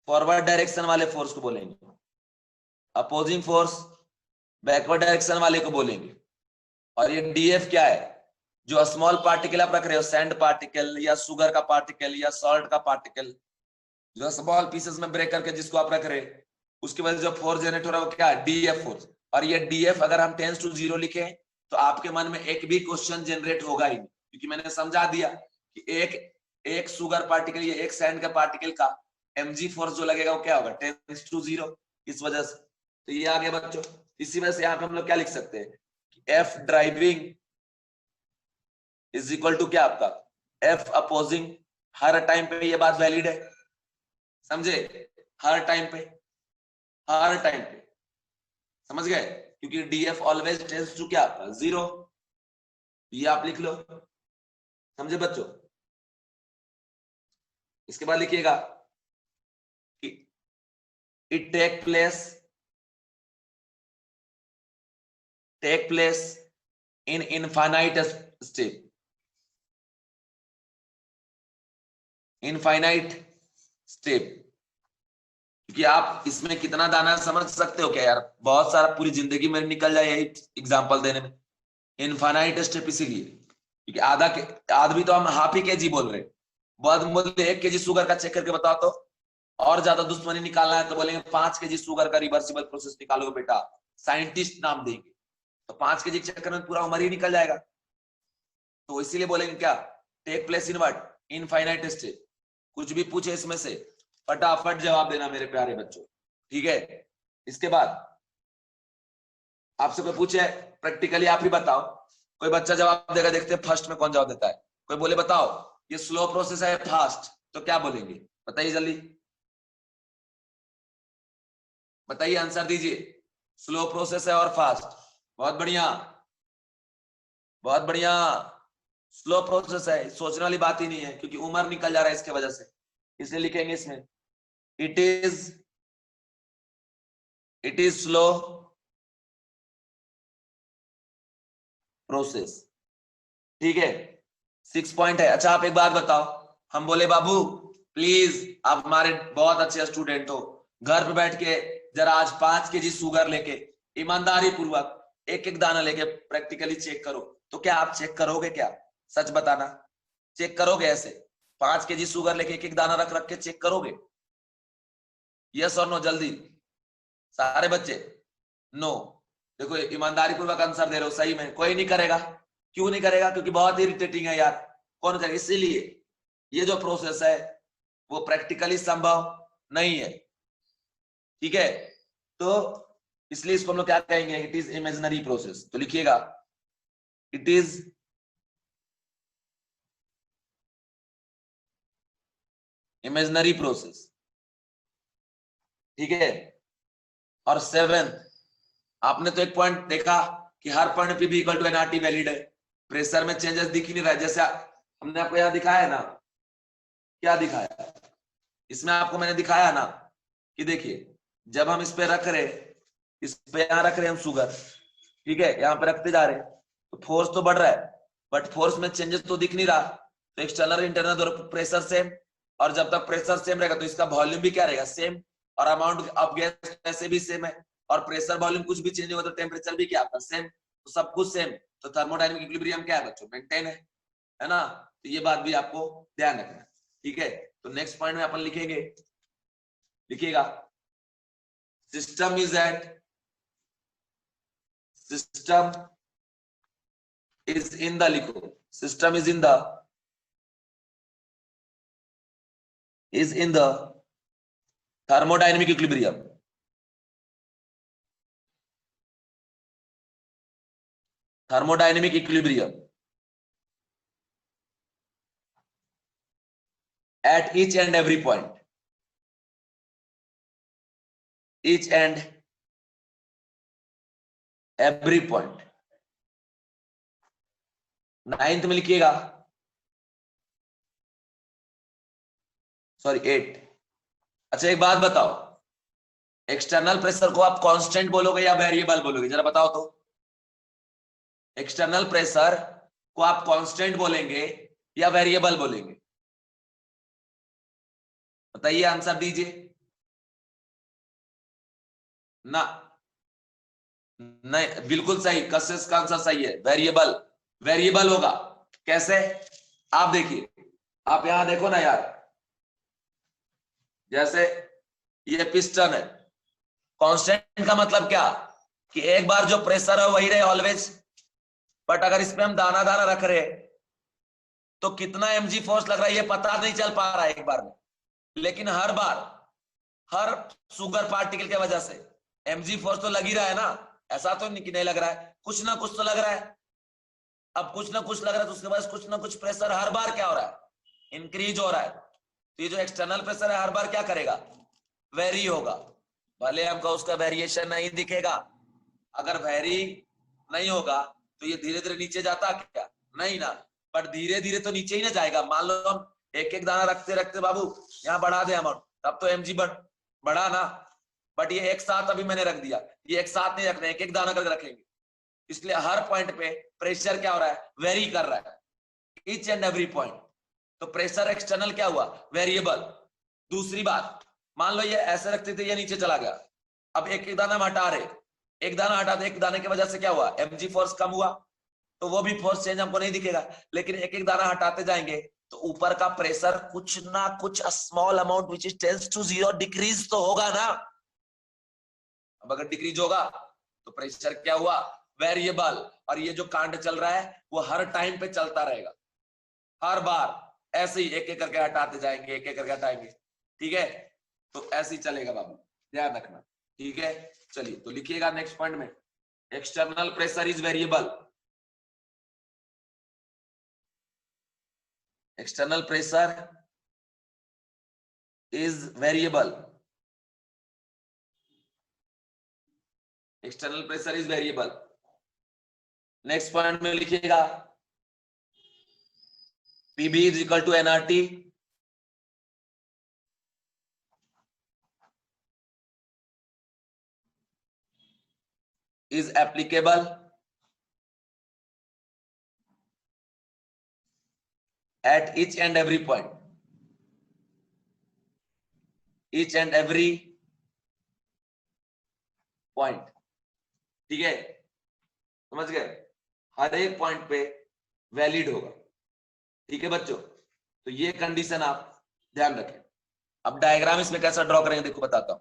फॉरवर्ड डायरेक्शन वाले फोर्स को बोलेंगे, अपोजिंग फोर्स बैकवर्ड डायरेक्शन वाले को बोलेंगे। और ये डीएफ क्या है, जो स्मॉल पार्टिकल आप रख रहे हो, सैंड पार्टिकल या शुगर का पार्टिकल या सॉल्ट का पार्टिकल, जो स्मॉल पीसेस में ब्रेक करके जिसको आप रख रहे हैं, उसकी वजह से जो फोर्स जनरेट हो रहा है वो क्या है, डीएफ फोर्स। और ये डीएफ अगर हम 10 to 0 लिखें तो आपके मन में एक भी क्वेश्चन जनरेट होगा ही नहीं, क्योंकि मैंने समझा दिया कि एक शुगर पार्टिकल या एक सैंड का पार्टिकल का mg फोर्स जो लगेगा वो क्या होगा, 10 to 0। इस वजह से तो ये आ गया बच्चों। इसी वजह से यहाँ पे हम लोग क्या लिख सकते हैं, F driving is equal to क्या आपका, एफ अपोजिंग। हर टाइम पे ये बात वैलिड है, समझे, हर टाइम पे, हर टाइम पे, समझ गए, क्योंकि डीएफ ऑलवेज टेंड्स टू क्या आपका 0। ये आप लिख लो, समझे बच्चों। इसके बाद लिखिएगा कि it take place in infinite step, infinite step. क्योंकि आप इसमें कितना दाना समझ सकते हो क्या यार, बहुत सारा पूरी जिंदगी में निकल जाए यही एग्जांपल देने में। इनफाइनाइट स्टेप इसीलिए क्योंकि आधा भी तो हम हाफ ही केजी बोल रहे हैं। बहुत बोलते 1 kg शुगर का चेक करके बताओ तो, और ज्यादा दुश्मनी निकालना है तो बोलेंगे 5 kg शुगर का रिवर्सिबल प्रोसेस निकालो बेटा, साइंटिस्ट नाम देंगे, तो 5 kg के चक्कर में पूरा उम्र ही निकल जाएगा। तो इसीलिए बोलेंगे क्या, take place in what, infinite step. कुछ भी पूछे इसमें से फटाफट जवाब देना मेरे प्यारे बच्चों, ठीक है। इसके बाद आपसे कोई पूछे प्रैक्टिकली आप ही बताओ, कोई बच्चा जवाब देगा, देखते हैं फर्स्ट में कौन जवाब देता है। कोई बोले बताओ ये स्लो प्रोसेस है फास्ट, तो क्या बोलेंगे, बताइए जल्दी, बताइए आंसर दीजिए। स्लो प्रोसेस है और फास्ट, बहुत बढ़िया, बहुत बढ़िया। स्लो प्रोसेस है, सोचने वाली बात ही नहीं है, क्योंकि उम्र निकल जा रहा है इसके वजह से, इसलिए लिखेंगे इसमें इट इज स्लो प्रोसेस, ठीक है। 6 पॉइंट है। अच्छा आप एक बात बताओ, हम बोले बाबू प्लीज आप हमारे बहुत अच्छे स्टूडेंट हो, घर पे बैठ के जरा आज 5 kg शुगर लेके ईमानदारी पूर्वक एक एक दाना लेके प्रैक्टिकली चेक करो, तो क्या आप चेक करोगे क्या, सच बताना, चेक करोगे ऐसे 5 kg शुगर लेके एक एक दाना रख रख के चेक करोगे, यस और नो, जल्दी सारे बच्चे, नो। देखो ईमानदारी पूर्वक आंसर दे रहे हो, सही में कोई नहीं करेगा। क्यों नहीं करेगा, क्योंकि बहुत इरिटेटिंग है यार, कौन करेगा। इसीलिए ये जो प्रोसेस है वो प्रैक्टिकली संभव नहीं है, ठीक है। तो इसलिए इसको हम लोग क्या कहेंगे, इट इज इमेजिनरी प्रोसेस। तो लिखिएगा इट इज इमेजिनरी प्रोसेस, ठीक है। और 7, आपने तो एक पॉइंट देखा कि हर पॉइंट पे भी इक्वल टू एनआरटी वैलिड है, प्रेशर में चेंजेस दिख ही नहीं रहा है। जैसे हमने आपको यहां दिखाया है ना, क्या दिखाया इसमें आपको मैंने दिखाया ना कि देखिए जब हम इस पे रख रहे, इस पे यहां रख रहे हम शुगर, ठीक है, यहाँ पे रखते जा रहे तो फोर्स तो बढ़ रहा है, बट फोर्स में चेंजेस तो दिख नहीं रहा। तो एक्सटर्नल इंटरनल दोनों प्रेशर सेम, और जब तक प्रेशर सेम रहेगा तो इसका वॉल्यूम भी क्या रहेगा, सेम, और अमाउंट ऑफ गैस वैसे भी सेम है। और प्रेशर वॉल्यूम कुछ भी चेंज होगा तो टेम्परेचर भी क्या आपका सेम, तो सब कुछ सेम। तो थर्मोडायनेमिक इक्विलिब्रियम क्या है बच्चों, मेंटेन है ना। तो ये बात भी आपको ध्यान रखना है, ठीक है। तो नेक्स्ट पॉइंट में अपन लिखेंगे, लिखिएगा system is at, system is in the, लिखो system is in the, is in the thermodynamic equilibrium, thermodynamic equilibrium, at each and every point, each and every point। 9th में लिखिएगा, सॉरी 8। अच्छा एक बात बताओ, एक्सटर्नल प्रेशर को आप constant बोलोगे या वेरिएबल बोलोगे, जरा बताओ तो। एक्सटर्नल प्रेशर को आप कांस्टेंट बोलेंगे या वेरिएबल बोलेंगे, बताइए, आंसर दीजिए ना। नहीं, बिल्कुल सही, कशिश का आंसर सही है, वेरिएबल। वेरिएबल होगा कैसे, आप देखिए, आप यहां देखो ना यार, जैसे ये पिस्टन है, कांस्टेंट का मतलब क्या कि एक बार जो प्रेशर है वही रहे ऑलवेज, बट अगर इसमें हम दाना दाना रख रहे तो कितना mg फोर्स लग रहा है ये पता नहीं चल पा रहा है एक बार में, लेकिन हर बार हर शुगर पार्टिकल की वजह से mg फोर्स तो लग ही रहा है ना, ऐसा तो नहीं लग रहा है, कुछ ना कुछ तो लग रहा है। अब कुछ ना कुछ लग रहा है तो उसके बाद कुछ ना कुछ प्रेशर हर बार क्या हो रहा है, इंक्रीज हो रहा है। तो ये जो एक्सटर्नल प्रेशर है हर बार क्या करेगा, वेरी होगा, भले हमको उसका वेरिएशन नहीं दिखेगा। अगर वेरी नहीं होगा तो ये धीरे धीरे नीचे जाता क्या, नहीं ना, बट धीरे धीरे तो नीचे ही ना जाएगा। मान लो हम एक एक दाना रखते रखते बाबू यहाँ बढ़ा दे अमाउंट, तब तो mg बढ़ा ना, बट ये एक साथ अभी मैंने रख दिया, ये एक साथ नहीं रखना, एक एक दाना करके रखेंगे, इसलिए हर पॉइंट पे प्रेशर क्या हो रहा है, वेरी कर रहा है, ईच एंड एवरी पॉइंट। तो प्रेशर एक्सटर्नल क्या हुआ, वेरिएबल। दूसरी बात, मान लो ये ऐसे रखते थे, ये नीचे चला गया, अब एक एक दाना हम हटा रहे, एक दाना हटा दे, एक दाने की वजह से क्या हुआ, mg फोर्स कम हुआ, तो वो भी फोर्स चेंज हमको नहीं दिखेगा, लेकिन एक एक दाना हटाते जाएंगे तो ऊपर का प्रेशर कुछ ना कुछ small amount which is tends to 0 decrease तो होगा ना। अब अगर डिक्रीज होगा तो प्रेशर क्या हुआ, वेरिएबल। और ये जो कांड चल रहा है वो हर टाइम पे चलता रहेगा, हर बार ऐसे ही एक एक करके हटाते जाएंगे, एक एक करके हटाएंगे, ठीक है, तो ऐसे ही चलेगा बाबू, ध्यान रखना, ठीक है। चलिए तो लिखिएगा नेक्स्ट पॉइंट में, external pressure is variable, external pressure is variable, external pressure is variable. Next point में लिखिएगा PB is equal to nRT, is applicable at each and every point, each and every point, ठीक है, समझ गए, हर एक point पे valid होगा, ठीक है बच्चों। तो ये कंडीशन आप ध्यान रखें। अब डायग्राम इसमें कैसा ड्रॉ करेंगे देखो बताता हूं,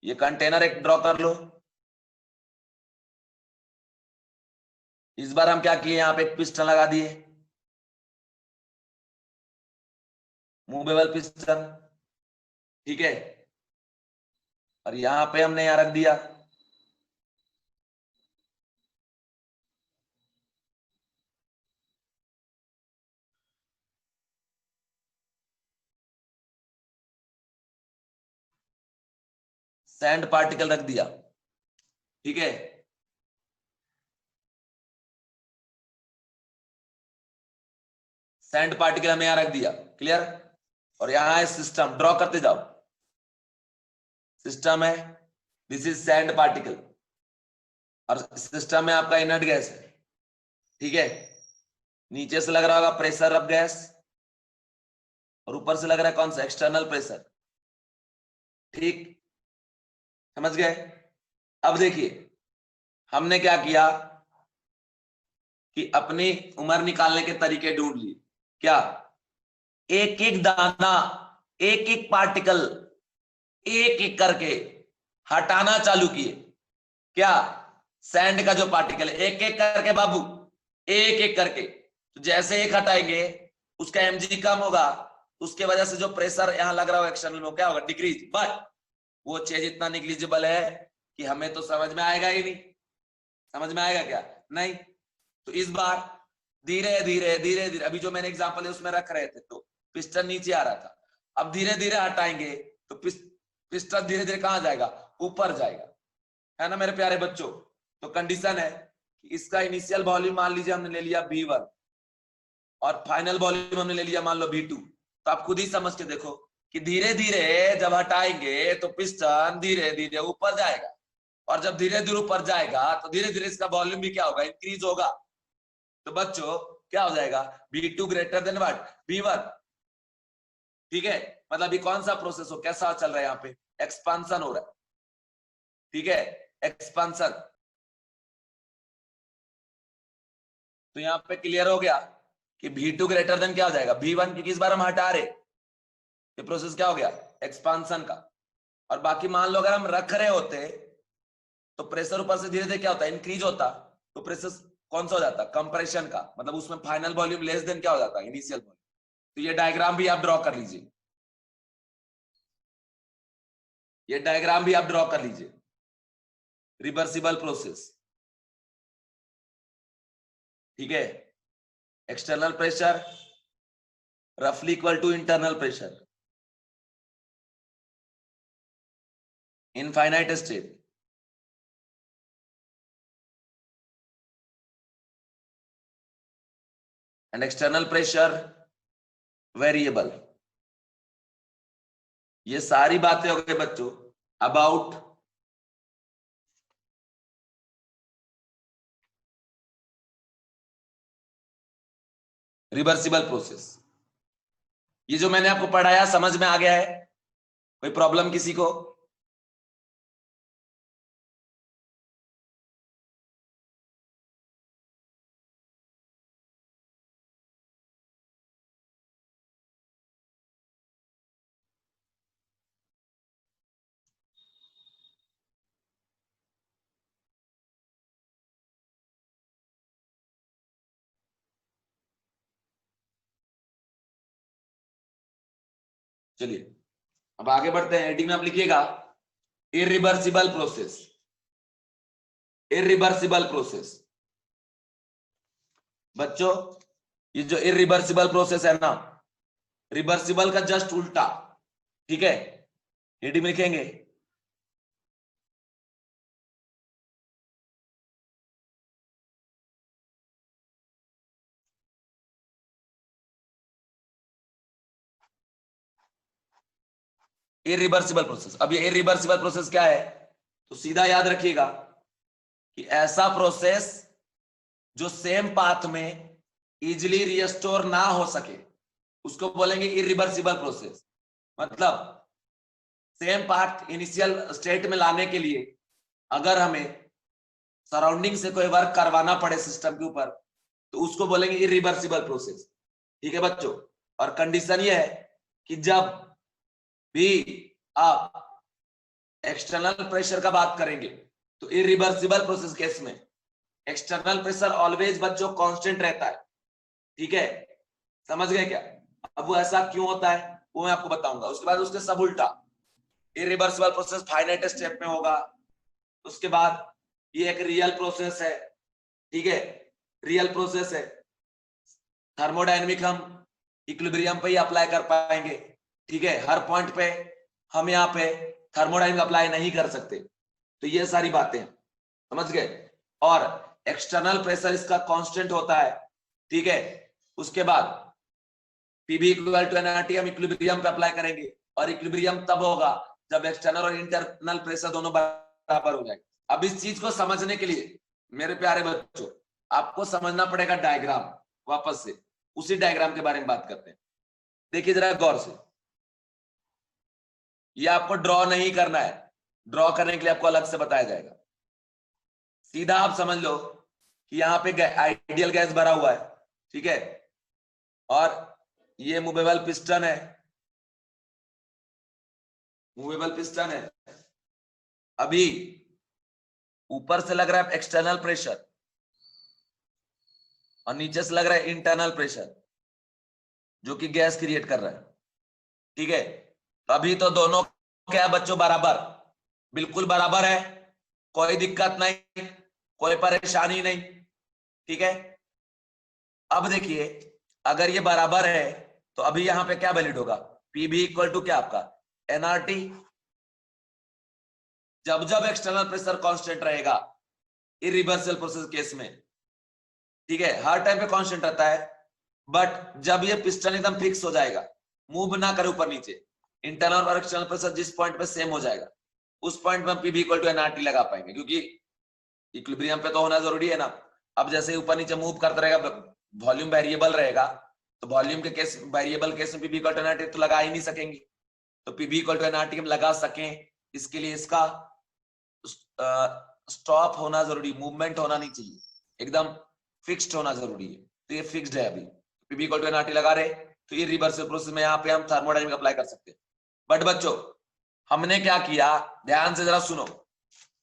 ये कंटेनर एक ड्रॉ कर लो, इस बार हम क्या किए, यहां पे एक पिस्टन लगा दिए, मूवेबल पिस्टन, ठीक है, और यहां पे हमने यहां रख दिया सैंड पार्टिकल रख दिया, ठीक है, सैंड पार्टिकल हमने यहां रख दिया, क्लियर। और यहां है सिस्टम, ड्रॉ करते जाओ, सिस्टम है, दिस इज सैंड पार्टिकल, और सिस्टम में आपका इनर्ट गैस है, ठीक है, नीचे से लग रहा होगा प्रेशर ऑफ गैस, और ऊपर से लग रहा है कौन सा, एक्सटर्नल प्रेशर, ठीक, समझ गए। अब देखिए हमने क्या किया कि अपनी उम्र निकालने के तरीके ढूंढ लिए, क्या, एक एक दाना, एक एक पार्टिकल, एक एक करके हटाना चालू किए, क्या, सैंड का जो पार्टिकल, एक एक करके बाबू, एक एक करके, तो जैसे एक हटाएंगे उसका mg कम होगा, उसके वजह से जो प्रेशर यहां लग रहा है एक्सटर्नल में क्या होगा, डिक्रीज, बट वो चीज इतना निग्लिजिबल है कि हमें तो समझ में आएगा ही नहीं, समझ में आएगा क्या, नहीं। तो इस बार धीरे धीरे धीरे धीरे, अभी जो मैंने एग्जांपल है उसमें रख रहे थे, तो पिस्टन नीचे आ रहा था, अब धीरे धीरे हटाएंगे तो पिस्टन धीरे धीरे कहां जाएगा, ऊपर जाएगा, है ना मेरे प्यारे बच्चों। तो कंडीशन है कि इसका इनिशियल वॉल्यूम मान लीजिए हमने ले लिया V1 और फाइनल वॉल्यूम हमने ले लिया मान लो V2। तो आप खुद ही समझ के देखो कि धीरे धीरे जब हटाएंगे तो पिस्टन धीरे धीरे ऊपर जाएगा, और जब धीरे धीरे ऊपर जाएगा तो धीरे धीरे इसका वॉल्यूम भी क्या होगा, इंक्रीज होगा। तो बच्चों क्या हो जाएगा, V2 greater than what, V1। ठीक है, मतलब ये कौन सा प्रोसेस हो, कैसा चल रहा है, यहाँ पे एक्सपांशन हो रहा है। ठीक है, एक्सपांशन। तो यहाँ पे क्लियर हो गया कि V2 ग्रेटर देन क्या हो जाएगा, V1, की किस बार हम हटा रहे, ये प्रोसेस क्या हो गया, एक्सपांशन का। और बाकी मान लो अगर हम रख रहे होते तो प्रेशर ऊपर से धीरे धीरे क्या होता है, इंक्रीज होता, तो प्रेशर कौन सा हो जाता, कंप्रेशन का, मतलब उसमें फाइनल वॉल्यूम लेस देन क्या हो जाता, इनिशियल वॉल्यूम। तो ये डायग्राम भी आप ड्रॉ कर लीजिए, ये डायग्राम भी आप ड्रॉ कर लीजिए, रिवर्सिबल प्रोसेस। ठीक है, एक्सटर्नल प्रेशर रफली equal to internal pressure, infinite state, and external pressure variable। ये सारी बातें हो गई बच्चों अबाउट रिवर्सिबल प्रोसेस। ये जो मैंने आपको पढ़ाया समझ में आ गया है, कोई प्रॉब्लम किसी को? चलिए अब आगे बढ़ते हैं। हेडिंग में आप लिखिएगा इरिवर्सिबल प्रोसेस, इरिवर्सिबल प्रोसेस। बच्चों ये जो इरिवर्सिबल प्रोसेस है ना, रिवर्सिबल का जस्ट उल्टा। ठीक है, हेडिंग में लिखेंगे इरिवर्सिबल प्रोसेस। अब ये इरिवर्सिबल प्रोसेस क्या है, तो सीधा याद रखिएगा कि ऐसा प्रोसेस जो सेम पाथ में इजिली रिस्टोर ना हो सके उसको बोलेंगे इरिवर्सिबल प्रोसेस। मतलब सेम पाथ इनिशियल स्टेट में लाने के लिए अगर हमें सराउंडिंग से कोई वर्क करवाना पड़े सिस्टम के ऊपर तो उसको बोलेंगे इरिवर्सिबल प्रोसेस। ठीक है बच्चों, और कंडीशन ये है कि जब भी आप एक्सटर्नल प्रेशर का बात करेंगे तो इरिवर्सिबल प्रोसेस केस में एक्सटर्नल प्रेशर ऑलवेज बच्चों कांस्टेंट रहता है। ठीक है, समझ गए क्या? अब वो ऐसा क्यों होता है वो मैं आपको बताऊंगा। उसके बाद उसके सब उल्टा, इरिवर्सिबल प्रोसेस फाइनाइट स्टेप में होगा। उसके बाद ये एक रियल प्रोसेस है। ठीक है, रियल प्रोसेस है। थर्मोडायनेमिक हम इक्विलिब्रियम पे ही अप्लाई कर पाएंगे। ठीक है, हर पॉइंट पे हम यहाँ पे थर्मोडायनेमिक अप्लाई नहीं कर सकते। तो ये सारी बातें समझ गए। और एक्सटर्नल प्रेशर इसका कांस्टेंट होता है। ठीक है, उसके बाद पीवी इक्वल टू एनआरटी हम इक्विलिब्रियम पे अप्लाई करेंगे, और इक्विलिब्रियम तब होगा जब एक्सटर्नल और इंटरनल प्रेशर दोनों बराबर हो जाएंगे। अब इस चीज को समझने के लिए मेरे प्यारे बच्चों आपको समझना पड़ेगा डायग्राम। वापस से उसी डायग्राम के बारे में बात करते हैं। देखिए जरा गौर से, ये आपको ड्रॉ नहीं करना है, ड्रॉ करने के लिए आपको अलग से बताया जाएगा। सीधा आप समझ लो कि यहाँ पे आइडियल गैस भरा हुआ है। ठीक है, और ये मूवेबल पिस्टन है, मूवेबल पिस्टन है। अभी ऊपर से लग रहा है एक्सटर्नल प्रेशर और नीचे से लग रहा है इंटरनल प्रेशर जो कि गैस क्रिएट कर रहा है। ठीक है, तो अभी तो दोनों क्या है बच्चों, बराबर, बिल्कुल बराबर है, कोई दिक्कत नहीं, कोई परेशानी नहीं। ठीक है, अब देखिए अगर ये बराबर है तो अभी यहाँ पे क्या वैलिड होगा, पीबी इक्वल टू क्या आपका एनआरटी, जब जब एक्सटर्नल प्रेशर कांस्टेंट रहेगा इरिवर्सिबल प्रोसेस केस में, ठीक है, हर टाइम पे कांस्टेंट रहता है, बट जब ये पिस्टन एकदम फिक्स हो जाएगा, मूव ना करे ऊपर नीचे, इंटरनल और एक्सटर्नल प्रेशर जिस पॉइंट पे सेम हो जाएगा उस पॉइंट में पीबी इक्वल टू एनआरटी लगा पाएंगे, क्योंकि इक्विलिब्रियम पे तो होना जरूरी है ना। अब जैसे ऊपर नीचे मूव करता रहेगा, वॉल्यूम वेरिएबल रहेगा, तो वॉल्यूम के केस वेरिएबल केस में पीबी इक्वल टू एनआरटी तो लगा ही नहीं सकेंगे, तो पीबी इक्वल टू एनआरटी हम लगा सकें इसके लिए इसका स्टॉप होना जरूरी, मूवमेंट होना नहीं चाहिए, एकदम फिक्स्ड होना जरूरी है। तो ये फिक्स्ड है, अभी पीबी इक्वल टू एनआरटी लगा रहे, तो ये रिवर्सिबल प्रोसेस में यहाँ पे हम थर्मोडायनामिक अप्लाई कर सकते हैं। बट बच्चों हमने क्या किया, ध्यान से जरा सुनो,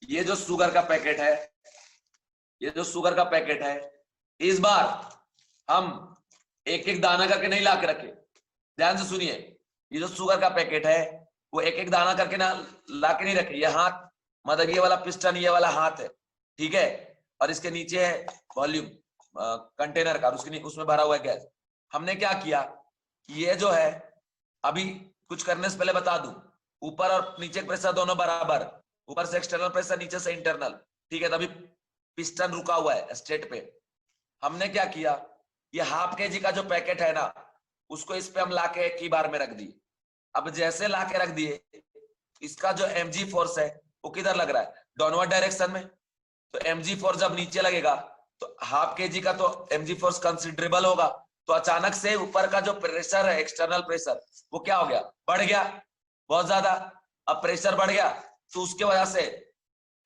ये जो शुगर का पैकेट है, ये जो शुगर का पैकेट है, इस बार हम एक एक दाना करके नहीं ला के रखे, ध्यान से सुनिए, ये जो शुगर का पैकेट है वो एक एक दाना करके ना ला के नहीं रखे, ये हाथ मतलब ये वाला पिस्टन, ये वाला हाथ है, ठीक है, और इसके नीचे है वॉल्यूम कंटेनर का, उसके उसमें भरा हुआ है गैस। हमने क्या किया, ये जो है, अभी कुछ करने से पहले बता दूं, ऊपर और नीचे प्रेशर दोनों बराबर, ऊपर से एक्सटर्नल प्रेशर, नीचे से इंटरनल, ठीक है, तभी पिस्टन रुका हुआ है स्टेट पे। हमने क्या किया, ये हाफ केजी का जो पैकेट है ना, उसको इस पे हम लाके एक ही बार में रख दिए। अब जैसे लाके रख दिए, इसका जो mg फोर्स है वो किधर लग रहा है, डाउनवर्ड डायरेक्शन में, तो mg फोर्स जब नीचे लगेगा तो हाफ केजी का तो mg फोर्स कंसिडरेबल होगा, तो अचानक से ऊपर का जो प्रेशर है, एक्सटर्नल प्रेशर, वो क्या हो गया, बढ़ गया बहुत ज्यादा। अब प्रेशर बढ़ गया तो उसके वजह से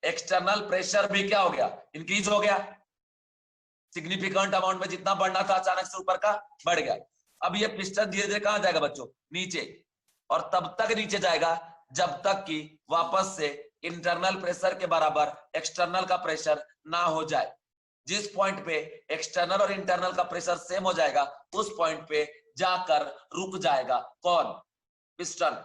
एक्सटर्नल प्रेशर भी क्या हो गया, इंक्रीज हो गया, सिग्निफिकेंट अमाउंट में जितना बढ़ना था अचानक से ऊपर का बढ़ गया। अब ये पिस्टन धीरे धीरे कहां जाएगा बच्चों, नीचे, और तब तक नीचे जाएगा जब तक कि वापस से इंटरनल प्रेशर के बराबर एक्सटर्नल का प्रेशर ना हो जाए। जिस पॉइंट पे एक्सटर्नल और इंटरनल का प्रेशर सेम हो जाएगा उस पॉइंट पे जाकर रुक जाएगा कौन, पिस्टन,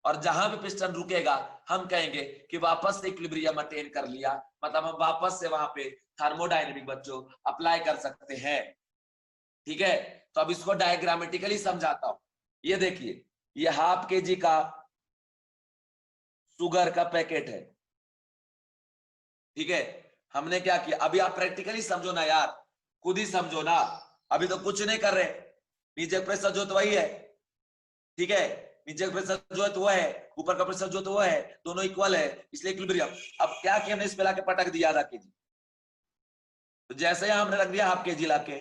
और जहां भी पिस्टन रुकेगा हम कहेंगे कि वापस से इक्विलिब्रियम अटेन कर लिया, मतलब हम वापस से वहां पे थर्मोडायनेमिक बच्चों अप्लाई कर सकते हैं, ठीक है। तो अब इसको डायग्रामेटिकली समझाता हूं, ये देखिए, ये हाफ केजी का शुगर का पैकेट है, ठीक है। हमने क्या किया, अभी आप प्रैक्टिकली समझो ना यार, खुद ही समझो ना, अभी तो कुछ नहीं कर रहे, नीचे प्रेशर जो तो वही है, ठीक है, नीचे का प्रेशर जो है तो वो है, ऊपर का प्रेशर जो तो वो है, दोनों इक्वल है, इसलिए इक्विलिब्रियम। अब क्या किया हमने, इस पे लाके पटक दिया आधा केजी, तो जैसे ही हमने रख दिया हाफ केजी लाके,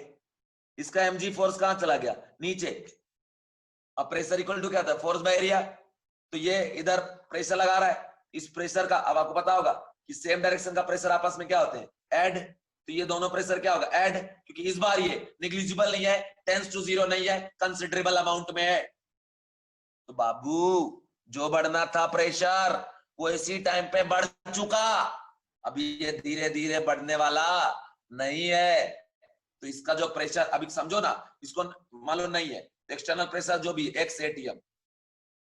इसका mg फोर्स कहां चला गया, नीचे। अब प्रेशर इक्वल टू क्या था, फोर्स बाय एरिया, तो ये इधर प्रेशर लगा रहा है, इस प्रेशर का अब आपको पता होगा कि सेम डायरेक्शन का प्रेशर आपस में क्या होते हैं, ऐड, तो ये दोनों प्रेशर क्या होगा, ऐड, क्योंकि इस बार ये निग्लिजिबल नहीं है, टेंस टू 0 नहीं है, कंसिडरेबल अमाउंट में है। तो बाबू जो बढ़ना था प्रेशर वो इसी टाइम पे बढ़ चुका, अभी ये धीरे धीरे बढ़ने वाला नहीं है। तो इसका जो प्रेशर अभी समझो ना, इसको मालूम नहीं है, एक्सटर्नल प्रेशर जो भी एक्स एटीएम,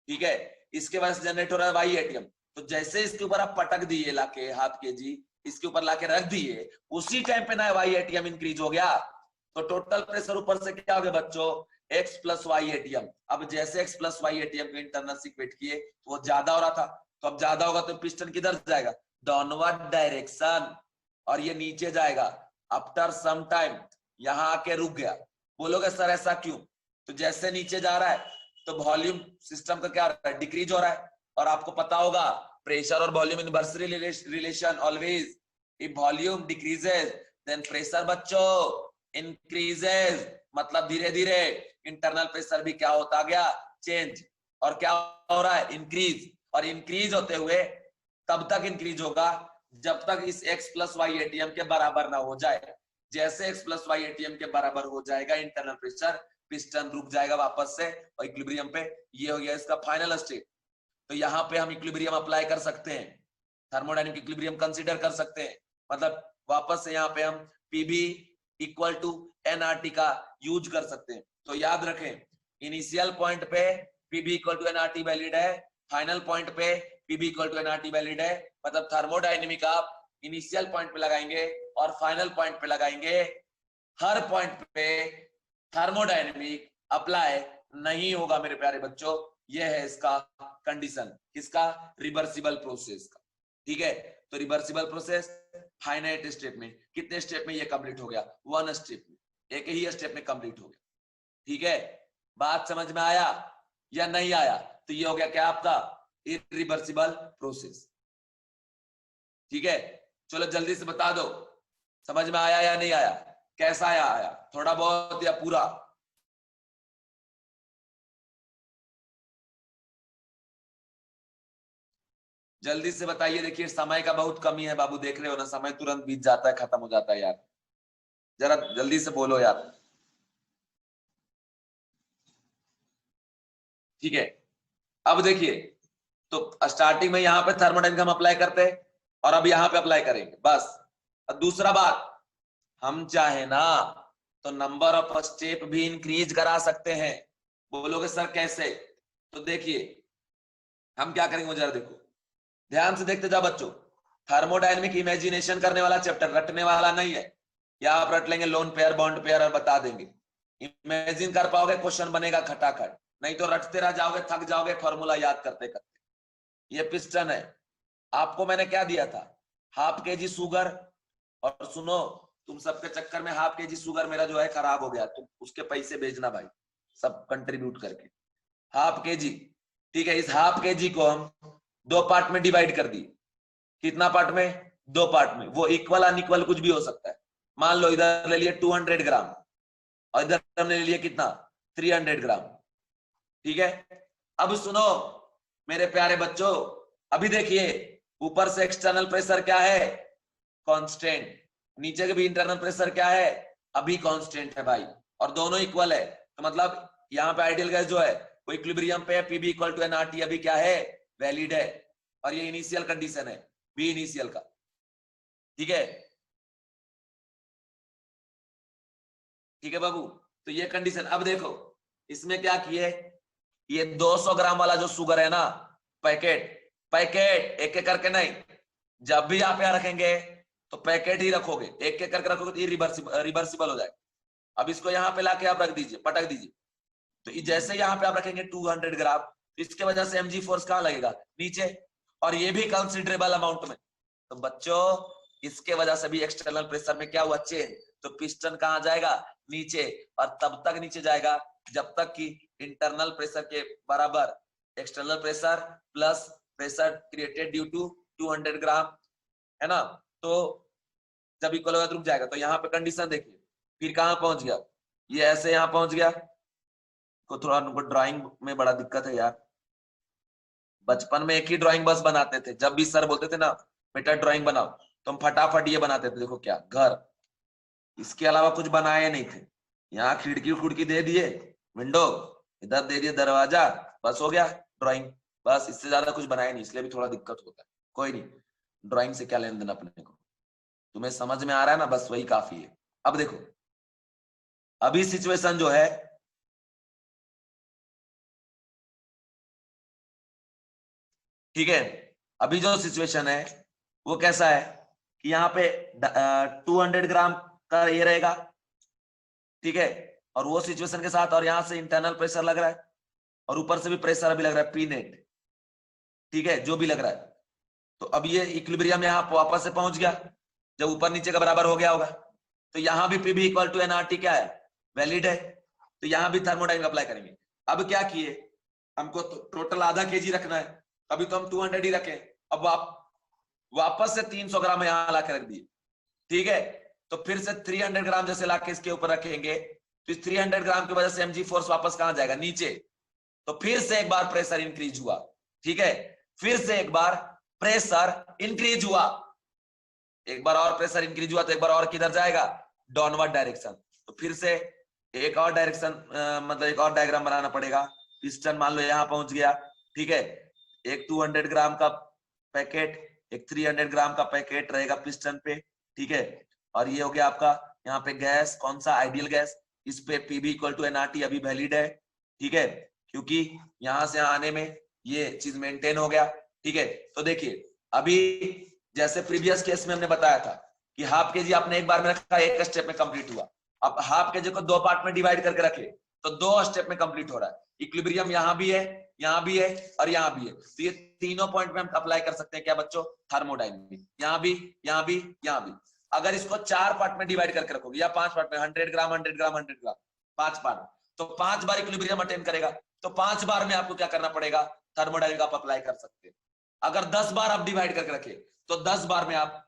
ठीक है, इसके वजह से जनरेट हो रहा है वाई एटीएम, तो जैसे इसके ऊपर आप पटक दिए लाके हाफ केजी, इसके ऊपर लाके रख दिए, उसी टाइम पे ना वाई एटीएम इंक्रीज हो गया, तो टोटल प्रेशर ऊपर से क्या हो गया बच्चों, x प्लस वाई एटीएम। अब जैसे x प्लस वाई एटीएम को इंटरनल से इक्वेट किए तो वो ज्यादा हो रहा था, तो अब ज्यादा होगा तो पिस्टन किधर जाएगा, डाउनवर्ड डायरेक्शन, और ये नीचे जाएगा। आफ्टर सम टाइम यहां आके रुक गया, बोलोगे सर ऐसा क्यों, तो जैसे नीचे जा रहा है तो वॉल्यूम सिस्टम का क्या हो रहा है, डिक्रीज हो रहा है, और आपको पता होगा प्रेशर और volume inverse relation always, if volume decreases then pressure बच्चों इंक्रीजेस, मतलब धीरे धीरे इंटरनल प्रेशर भी क्या होता गया, चेंज, और क्या हो रहा है, इंक्रीज, और इंक्रीज होते हुए तब तक इंक्रीज होगा जब तक इस x प्लस वाई एटीएम के बराबर ना हो जाए। जैसे x प्लस वाई एटीएम के बराबर हो जाएगा इंटरनल प्रेशर, पिस्टन रुक जाएगा वापस से और इक्विलिब्रियम पे, ये हो गया इसका फाइनल स्टेट। तो यहाँ पे हम इक्विलिब्रियम अप्लाई कर सकते हैं, थर्मोडायनेमिक इक्विलिब्रियम कंसीडर कर सकते हैं, मतलब वापस से यहाँ पे हम पीबी इक्वल टू एनआरटी का यूज कर सकते हैं। तो याद रखें, इनिशियल पॉइंट पे PB equal to NRT valid है, फाइनल पॉइंट पे PB equal to NRT valid है, मतलब थर्मोडायनेमिक आप इनिशियल पॉइंट पे लगाएंगे और फाइनल पॉइंट पे लगाएंगे, हर पॉइंट पे थर्मोडायनेमिक अप्लाई नहीं होगा मेरे प्यारे बच्चों। यह है इसका कंडीशन, किसका? रिवर्सिबल प्रोसेस का। ठीक है, तो रिवर्सिबल प्रोसेस फाइनाइट स्टेप में, कितने स्टेप में ये कंप्लीट हो गया? 1 स्टेप में, एक ही स्टेप में कंप्लीट हो गया। ठीक है, बात समझ में आया या नहीं आया? तो ये हो गया क्या आपका? Irreversible process. ठीक है, चलो जल्दी से बता दो, समझ में आया या नहीं आया? कैसा आया? थोड़ा बहुत या पूरा? जल्दी से बताइए। देखिए समय का बहुत कमी है बाबू, देख रहे हो ना, समय तुरंत बीत जाता है, खत्म हो जाता है यार। जरा जल्दी से बोलो यार। ठीक है, अब देखिए, तो स्टार्टिंग में यहाँ पे थर्मोडायनामिक्स हम अप्लाई करते हैं और अब यहाँ पे अप्लाई करेंगे बस। और दूसरा बात, हम चाहे ना तो नंबर ऑफ स्टेप भी इंक्रीज करा सकते हैं। बोलोगे सर कैसे? तो देखिए हम क्या करेंगे, जरा देखो, ध्यान से देखते जाओ बच्चों। थर्मोडायनेमिक इमेजिनेशन करने वाला चैप्टर, रटने वाला नहीं है। या आप रट लेंगे लोन पेयर बॉन्ड पेयर और बता देंगे, इमेजिन कर पाओगे क्वेश्चन बनेगा खटाखट, नहीं तो रटते रह जाओगे, थक जाओगे फॉर्मूला याद करते करते। ये पिस्टन है, आपको मैंने क्या दिया था? ½ kg शुगर। और सुनो, तुम सबके चक्कर में ½ kg शुगर मेरा जो है खराब हो गया, तुम उसके पैसे भेजना भाई, सब कंट्रीब्यूट करके। ½ kg, ठीक है, इस ½ kg को हम 2 पार्ट में डिवाइड कर दिए। कितना पार्ट में? 2 पार्ट में। वो इक्वल अनइक्वल कुछ भी हो सकता है। मान लो इधर ले लिए 200 ग्राम और इधर हमने ले लिया कितना? 300 ग्राम। ठीक है, अब सुनो मेरे प्यारे बच्चों, अभी देखिए ऊपर से एक्सटर्नल प्रेशर क्या है? कांस्टेंट। नीचे के भी इंटरनल प्रेशर क्या है? अभी कांस्टेंट है भाई, और दोनों इक्वल है। तो मतलब यहाँ पे आइडियल गैस जो है वो इक्विलिब्रियम पे है, पीबी इक्वल टू एनआरटी अभी क्या है? वैलिड है। और ये इनिशियल कंडीशन है, बी इनिशियल का। ठीक है, ठीक है बाबू, तो ये कंडीशन। अब देखो इसमें क्या किए, ये 200 ग्राम वाला जो शुगर है ना, पैकेट पैकेट एक एक करके नहीं, जब भी आप यहाँ रखेंगे तो पैकेट ही रखोगे, एक एक करके रखोगे तो ये रिवर्सिबल हो जाएगा। अब इसको यहाँ पे लाके आप रख दीजिए, पटक दीजिए, तो जैसे यहाँ पे आप रखेंगे 200 ग्राम, तो इसके वजह से mg फोर्स कहाँ लगेगा? नीचे, और ये भी कंसिडरेबल अमाउंट में। तो बच्चों इसके वजह से भी एक्सटर्नल प्रेशर में क्या हुआ? चेंज। तो पिस्टन कहाँ जाएगा? नीचे, और तब तक नीचे जाएगा जब तक कि इंटरनल प्रेशर के बराबर external pressure plus pressure created due to 200 gram, है ना? तो जब इक्वल होगा तो रुक जाएगा। तो यहाँ पे कंडीशन देखिए, फिर कहाँ पहुंच गया? ये ऐसे यहाँ पहुंच गया। को थोड़ा उनको ड्राइंग में बड़ा दिक्कत है यार, बचपन में एक ही ड्राइंग बस बनाते थे, जब भी सर बोलते थे ना बेटा ड्राइंग बनाओ, तो हम फटाफट ये बनाते थे। देखो क्या घर, इसके अलावा कुछ बनाए नहीं थे। यहाँ खिड़की खुड़की दे दिए, विंडो इधर दे दिए, दरवाजा, बस हो गया ड्राइंग। बस इससे ज्यादा कुछ बनाया नहीं, इसलिए भी थोड़ा दिक्कत होता है। कोई नहीं, ड्राइंग से क्या लेन देन अपने को, तुम्हें समझ में आ रहा है ना, बस वही काफी है। अब देखो अभी सिचुएशन जो है, ठीक है, अभी जो सिचुएशन है वो कैसा है कि यहाँ पे 200 ग्राम का ये रहेगा, ठीक है, और वो सिचुएशन के साथ, और यहाँ से इंटरनल प्रेशर लग रहा है और ऊपर से भी प्रेशर अभी लग रहा है पी नेट, ठीक है, जो भी लग रहा है। तो अब ये इक्विलिब्रियम यहाँ वापस से पहुंच गया, जब ऊपर नीचे का बराबर हो गया होगा। तो यहाँ भी पीबी इक्वल टू एनआरटी क्या है? वैलिड है। तो यहाँ भी थर्मोडायनामिक अप्लाई करेंगे। अब क्या किए, हमको टोटल ½ kg रखना है, अभी तो हम 200 ही रखे। अब वापस से 300 ग्राम यहाँ ला के रख दिए, ठीक है। तो फिर से 300 ग्राम जैसे लाके इसके ऊपर रखेंगे, तो इस 300 ग्राम की वजह से mg फोर्स वापस कहां जाएगा? नीचे। तो फिर से एक बार प्रेशर इंक्रीज हुआ, ठीक है, फिर से एक बार प्रेशर इंक्रीज हुआ, एक बार और प्रेशर इंक्रीज हुआ, तो एक बार और किधर जाएगा? Downward direction. तो फिर से एक और डायरेक्शन, मतलब एक और डायग्राम बनाना पड़ेगा। पिस्टन मान लो यहाँ पहुंच गया, ठीक है, एक 200 ग्राम का पैकेट, एक 300 ग्राम का पैकेट रहेगा पिस्टन पे, ठीक है, और ये हो गया आपका यहाँ पे गैस, कौन सा? Ideal gas. इस पे पीबी इक्वल टू एनआरटी अभी वैलिड है, ठीक है, क्योंकि यहां से आने में ये चीज मेंटेन हो गया, ठीक है। तो देखिए अभी जैसे प्रीवियस केस में हमने बताया था कि ½ kg आपने एक बार में रखा, एक स्टेप में कंप्लीट हुआ। अब ½ kg को 2 पार्ट में डिवाइड करके रखे, तो 2 स्टेप में कंप्लीट हो रहा है। इक्विलिब्रियम यहाँ भी है, यहाँ भी है और यहाँ भी है, तो ये तीनों पॉइंट में हम अप्लाई कर सकते हैं क्या बच्चों, थर्मोडायनेमिक। यहाँ भी, यहाँ भी, यहाँ भी। अगर इसको 4 पार्ट में डिवाइड करके रखोगे या 5 पार्ट में, 100 ग्राम 100 ग्राम 100 ग्राम, 5 पार्ट, तो 5 बार इक्विलिब्रियम अटेन करेगा, तो 5 बार में आपको क्या करना पड़ेगा, थर्मोडायनेमिक आप अप्लाई कर सकते हैं। अगर 10 बार आप डिवाइड करके रखे तो 10 बार में आप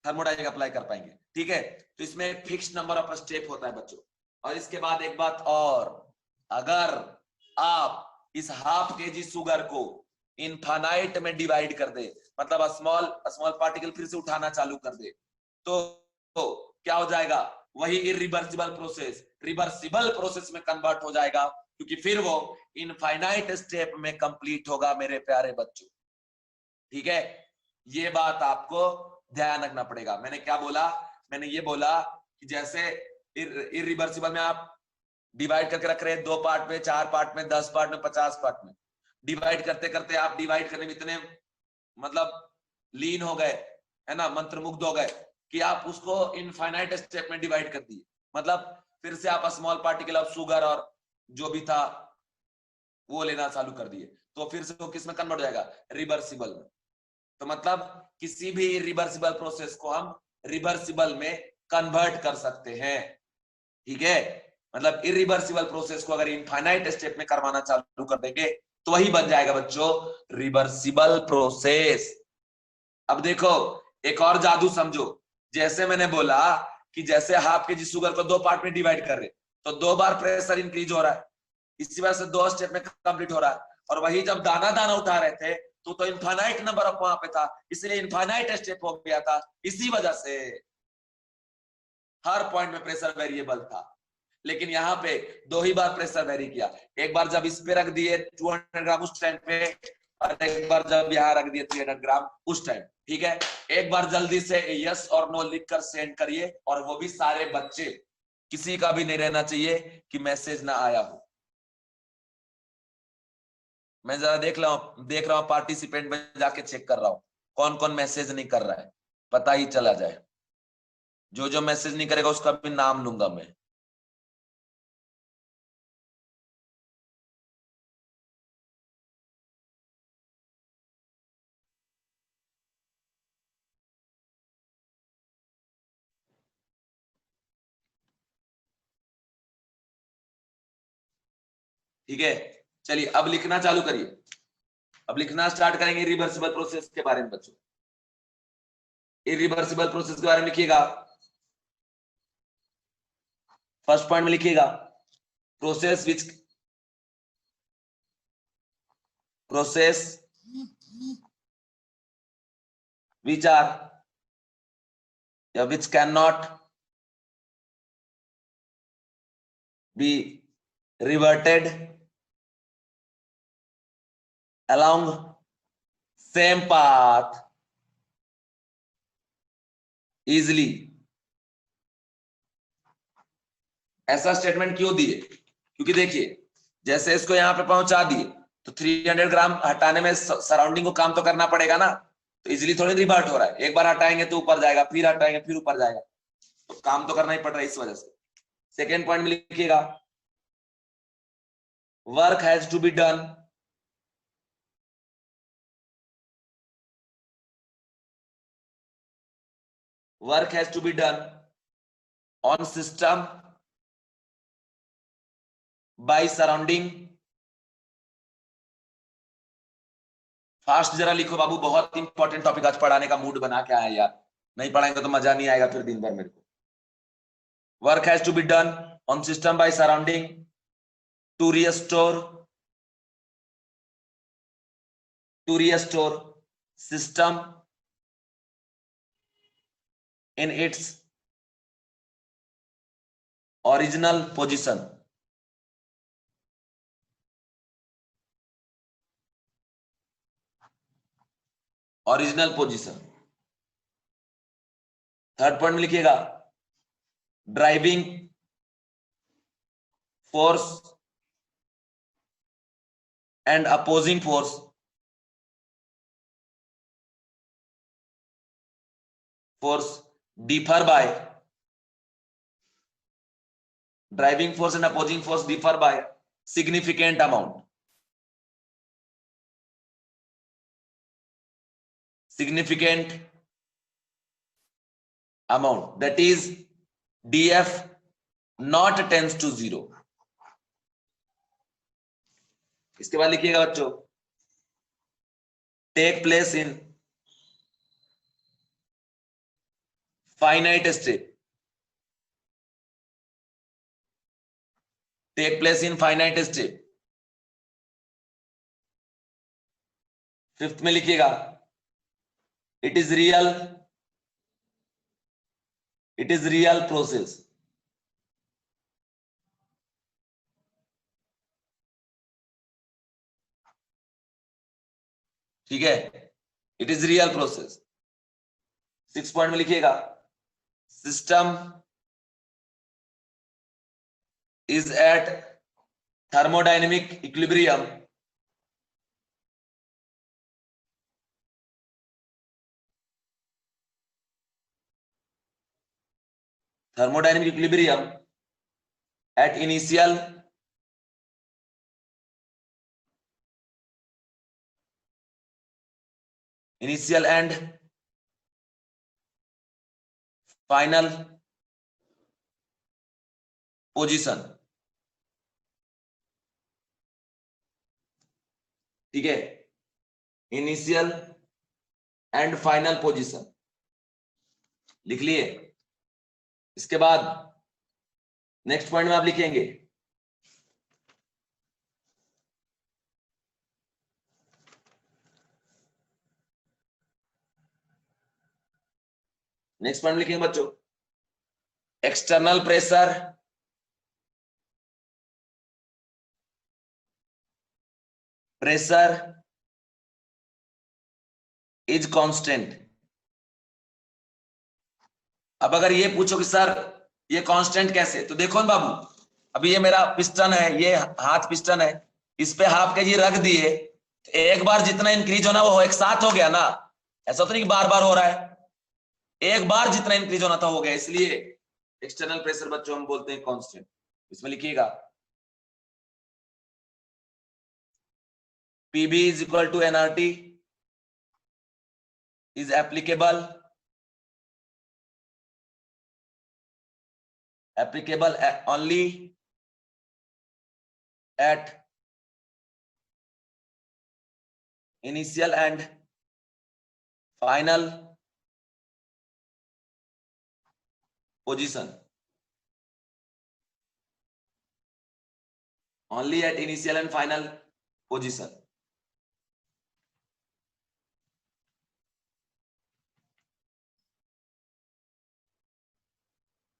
थर्मोडायनेमिक अप्लाई कर पाएंगे, ठीक है। तो इसमें एक फिक्स नंबर ऑफ स्टेप होता है बच्चों। और इसके बाद एक बात और, अगर आप इस ½ kg शुगर को इनफाइनाइट में डिवाइड कर दे, मतलब स्मॉल स्मॉल पार्टिकल फिर से उठाना चालू कर दे, तो क्या हो जाएगा, वही इरिवर्सिबल प्रोसेस रिवर्सिबल प्रोसेस में कन्वर्ट हो जाएगा, क्योंकि फिर वो इनफाइनाइट स्टेप में कंप्लीट होगा मेरे प्यारे बच्चों, ठीक है। ये बात आपको ध्यान रखना पड़ेगा। मैंने क्या बोला, मैंने ये बोला कि जैसे इरिवर्सिबल में आप डिवाइड करके रख रहे हैं 2 पार्ट में, 4 पार्ट में, 10 पार्ट में, 50 पार्ट में, डिवाइड करते करते आप डिवाइड करने में इतने मतलब लीन हो गए, है ना, मंत्रमुग्ध हो गए कि आप उसको इनफाइनाइट स्टेप में डिवाइड कर दिए। मतलब फिर से आप स्मॉल पार्टिकल ऑफ शुगर और जो भी था वो लेना चालू कर दिए, तो फिर से वो किस में कन्वर्ट हो जाएगा, रिवर्सिबल में। तो मतलब किसी भी रिवर्सिबल प्रोसेस को हम रिवर्सिबल में कन्वर्ट कर सकते हैं, ठीक है। मतलब इरिवर्सिबल प्रोसेस को अगर इनफाइनाइट स्टेप में करवाना चालू कर देंगे तो वही बन जाएगा बच्चों रिवर्सिबल प्रोसेस। अब देखो एक और जादू समझो, जैसे मैंने बोला कि जैसे ½ kg शुगर को 2 पार्ट में डिवाइड कर रहे, तो 2 बार प्रेशर इंक्रीज हो रहा है, इसी वजह से 2 स्टेप में कंप्लीट हो रहा है। और वही जब दाना दाना उठा रहे थे तो इनफाइनाइट नंबर ऑफ वहां पे था, इसलिए इनफाइनाइट स्टेप हो गया था, इसी वजह से हर पॉइंट में प्रेशर वेरिएबल था। लेकिन यहाँ पे 2 ही बार प्रेशर वेरी किया, एक बार जब इस पे रख दिए 200 ग्राम उस टाइम पे, और एक बार जब यहाँ रख दिए 300 ग्राम उस टाइम, ठीक है। एक बार जल्दी से यस और नो लिखकर सेंड करिए, और वो भी सारे बच्चे, किसी का भी नहीं रहना चाहिए कि मैसेज ना आया हो। मैं जरा देख रहा हूं पार्टिसिपेंट में जाके चेक कर रहा हूं कौन कौन मैसेज नहीं कर रहा है, पता ही चला जाए। जो जो मैसेज नहीं करेगा उसका भी नाम लूंगा मैं। ठीक है, चलिए अब लिखना चालू करिए। अब लिखना स्टार्ट करेंगे रिवर्सिबल प्रोसेस के बारे में बच्चों। इरिवर्सिबल प्रोसेस के बारे में लिखिएगा। फर्स्ट पॉइंट में लिखिएगा, प्रोसेस विच आर या which can not be reverted along same path easily। ऐसा स्टेटमेंट क्यों दिए, क्योंकि देखिए जैसे इसको यहां पे पहुंचा दिए तो 300 ग्राम हटाने में सराउंडिंग को काम तो करना पड़ेगा ना, तो इजिली थोड़ी रिवर्ट हो रहा है, एक बार हटाएंगे तो ऊपर जाएगा, फिर हटाएंगे फिर ऊपर जाएगा, तो काम तो करना ही पड़ रहा है इस वजह से। सेकेंड पॉइंट में लिखिएगा, work has to be done on system by surrounding। Fast जरा लिखो बाबू, बहुत इंपॉर्टेंट टॉपिक आज पढ़ाने का मूड बना के आया यार, नहीं पढ़ाएंगे तो मजा नहीं आएगा फिर दिन भर मेरे को। Work has to be done on system by surrounding to restore system in its original position। Original position. Third point में लिखिएगा, driving force and opposing force differ by driving force and opposing force differ by significant amount. Significant amount, that is df not tends to 0. इसके बाद लिखिएगा बच्चों, take place in finite state. Take place in finite state. Fifth में लिखिएगा, it is real process. ठीक है, it is real process. 6 point में लिखिएगा, system is at thermodynamic equilibrium at initial and final position. ठीक है, इनिशियल एंड फाइनल पोजीशन लिख लिए. इसके बाद नेक्स्ट पॉइंट में आप लिखेंगे, नेक्स्ट पॉइंट लिखेंगे बच्चों, एक्सटर्नल प्रेशर इज कांस्टेंट. अब अगर ये पूछो कि सर ये कांस्टेंट कैसे, तो देखो ना बाबू, अभी ये मेरा पिस्टन है, ये हाथ पिस्टन है, इस पे हाफ केजी रख दिए, तो एक बार जितना इंक्रीज होना वो एक साथ हो गया ना. ऐसा तो नहीं कि बार बार हो रहा है, एक बार जितना इंक्रीज होना था हो गया. इसलिए एक्सटर्नल प्रेशर बच्चों हम बोलते हैं कांस्टेंट. इसमें लिखिएगा, PB is equal to nRT is applicable only at initial and final position. Only at initial and final position.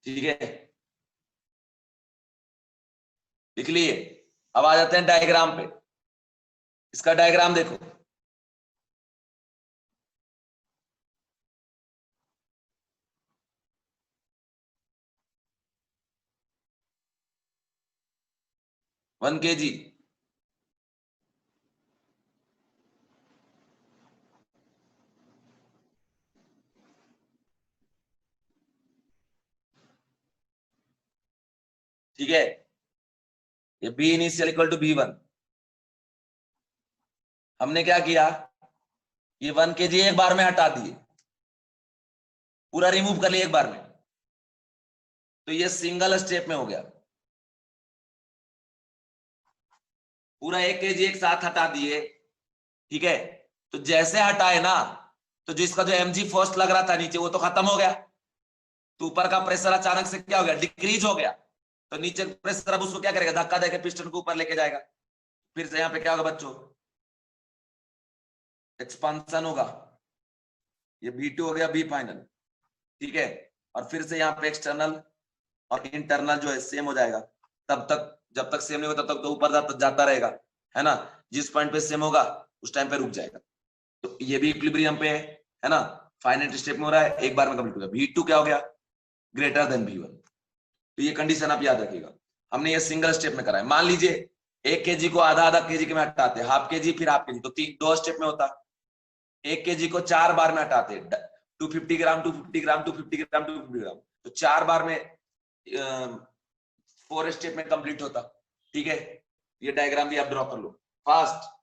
ठीक है, लिख लिए. अब आ जाते हैं डायग्राम पे. इसका डायग्राम देखो, वन kg ठीक है. ये B initial equal to B1. हमने क्या किया, ये 1 kg एक बार में हटा दिए, पूरा रिमूव कर लिया एक बार में, तो ये सिंगल स्टेप में हो गया. पूरा 1 kg एक साथ हटा दिए. ठीक है, तो जैसे हटाए ना, तो जो इसका जो mg फोर्स लग रहा था नीचे वो तो खत्म हो गया, तो ऊपर का प्रेशर अचानक से क्या हो गया, डिक्रीज हो गया. तो नीचे प्रेशर अब उसको क्या करेगा, धक्का देकर पिस्टन को ऊपर लेके जाएगा. फिर से यहाँ पे क्या होगा बच्चों, एक्सपांशन होगा. ये B2 हो गया, B फाइनल. ठीक है, और फिर से यहाँ पे एक्सटर्नल और इंटरनल जो है सेम हो जाएगा. तब तक जब तक सेम नहीं होता तब तक तो ऊपर जाता रहेगा, है ना. जिस पॉइंट पे सेम होगा उस टाइम पे रुक जाएगा. तो ये भी इक्विलिब्रियम पे है ना, फाइनाइट स्टेप में हो रहा है, एक बार में कंप्लीट हो गया. V2 क्या हो गया, ग्रेटर देन V1. तो ये कंडीशन आप याद रखिएगा. हमने ये सिंगल स्टेप में करा है. मान लीजिए 1 kg को आधा आधा kg के में हटाते, हाफ kg फिर हाफ kg, तो 2 स्टेप में होता. 1 kg को 4 बार में हटाते, 250 ग्राम 250 ग्राम 250 ग्राम 250 ग्राम, तो 4 बार में 4 स्टेप में कंप्लीट होता। ठीक है, ये डायग्राम भी आप ड्रॉ कर लो फास्ट।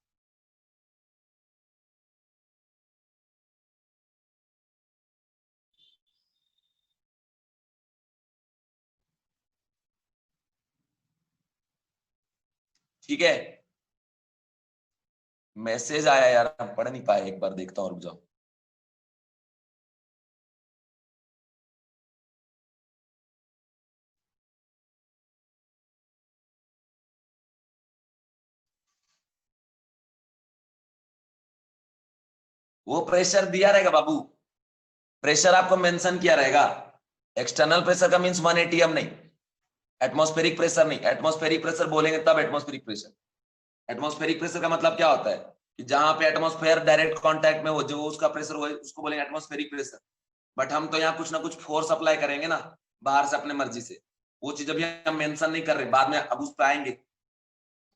ठीक है, मैसेज आया यार, हम पढ़ नहीं पाए, एक बार देखता हूं, रुक जाओ। वो प्रेशर दिया रहेगा बाबू, प्रेशर आपको मेंशन किया रहेगा। एक्सटर्नल प्रेशर का मींस 1 atm नहीं, एटमॉस्फेरिक प्रेशर नहीं। एटमॉस्फेरिक प्रेशर बोलेंगे तब एटमॉस्फेरिक प्रेशर। एटमॉस्फेरिक प्रेशर का मतलब क्या होता है कि जहां पे एटमॉस्फेयर डायरेक्ट कांटेक्ट में हो, जो उसका प्रेशर हो, उसको बोलेंगे एटमॉस्फेरिक प्रेशर। बट हम तो यहाँ कुछ ना कुछ फोर्स अप्लाई करेंगे ना, बाहर से अपने मर्जी से। वो चीज अभी हम मेंशन नहीं कर रहे, बाद में अब उस पर आएंगे।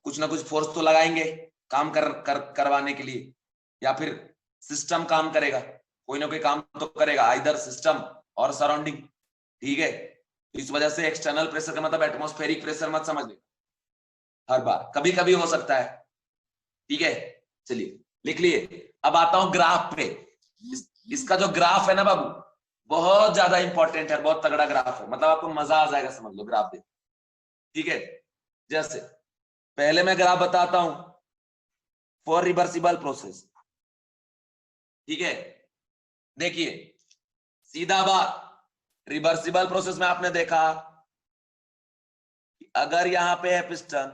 कुछ ना कुछ फोर्स तो लगाएंगे काम करवाने के लिए, या फिर सिस्टम काम करेगा, कोई ना कोई काम तो करेगा, आइदर सिस्टम और सराउंडिंग। ठीक है, इस वजह से एक्सटर्नल प्रेशर का मतलब एटमॉस्फेरिक प्रेशर मत समझ लेना, हर बार कभी कभी हो सकता है। ठीक है, चलिए लिख लिए। अब आता हूं ग्राफ पे। इसका जो ग्राफ है ना बाबू, बहुत ज्यादा इंपॉर्टेंट है, बहुत तगड़ा ग्राफ है, मतलब आपको मजा आ जाएगा, समझ लो ग्राफ देख। ठीक है, जैसे पहले मैं ग्राफ बताता हूं फॉर रिवर्सिबल प्रोसेस। ठीक है, देखिए सीधा बात, रिवर्सिबल प्रोसेस में आपने देखा कि अगर यहां पे है पिस्टन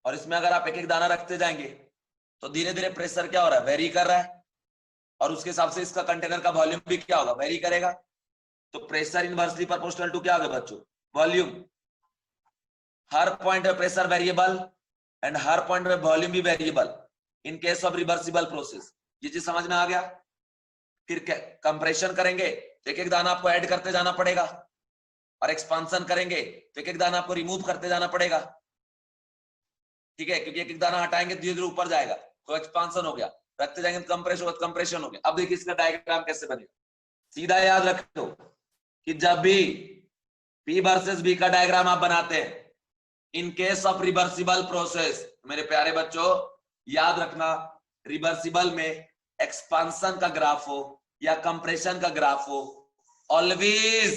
और इसमें अगर आप एक एक दाना रखते जाएंगे तो धीरे धीरे प्रेशर क्या हो रहा है, वेरी कर रहा है, और उसके हिसाब से इसका कंटेनर का वॉल्यूम भी क्या होगा, वेरी करेगा। तो प्रेशर इनवर्सली प्रोपोर्शनल टू क्या होगा बच्चों, वॉल्यूम। हर पॉइंट पे pressure variable and her point पे वॉल्यूम भी variable in case of reversible process. ये चीज समझ में आ गया। फिर कंप्रेशन करेंगे तो एक एक दाना आपको ऐड करते जाना पड़ेगा, और एक्सपांसन करेंगे तो एक एक दाना आपको रिमूव करते जाना पड़ेगा। ठीक है, क्योंकि एक एक दाना हटाएंगे धीरे धीरे ऊपर जाएगा, तो एक्सपांसन हो गया, रखते जाएंगे तो कंप्रेशन होगा, कंप्रेशन हो गया। अब देखिए इसका डायग्राम कैसे बनेगा। सीधा याद रखो कि जब भी P वर्सेस B का डायग्राम आप बनाते हैं in case of reversible process, मेरे प्यारे बच्चों याद रखना, रिवर्सिबल में एक्सपांसन का ग्राफ हो या कंप्रेशन का ग्राफ हो, ऑलवेज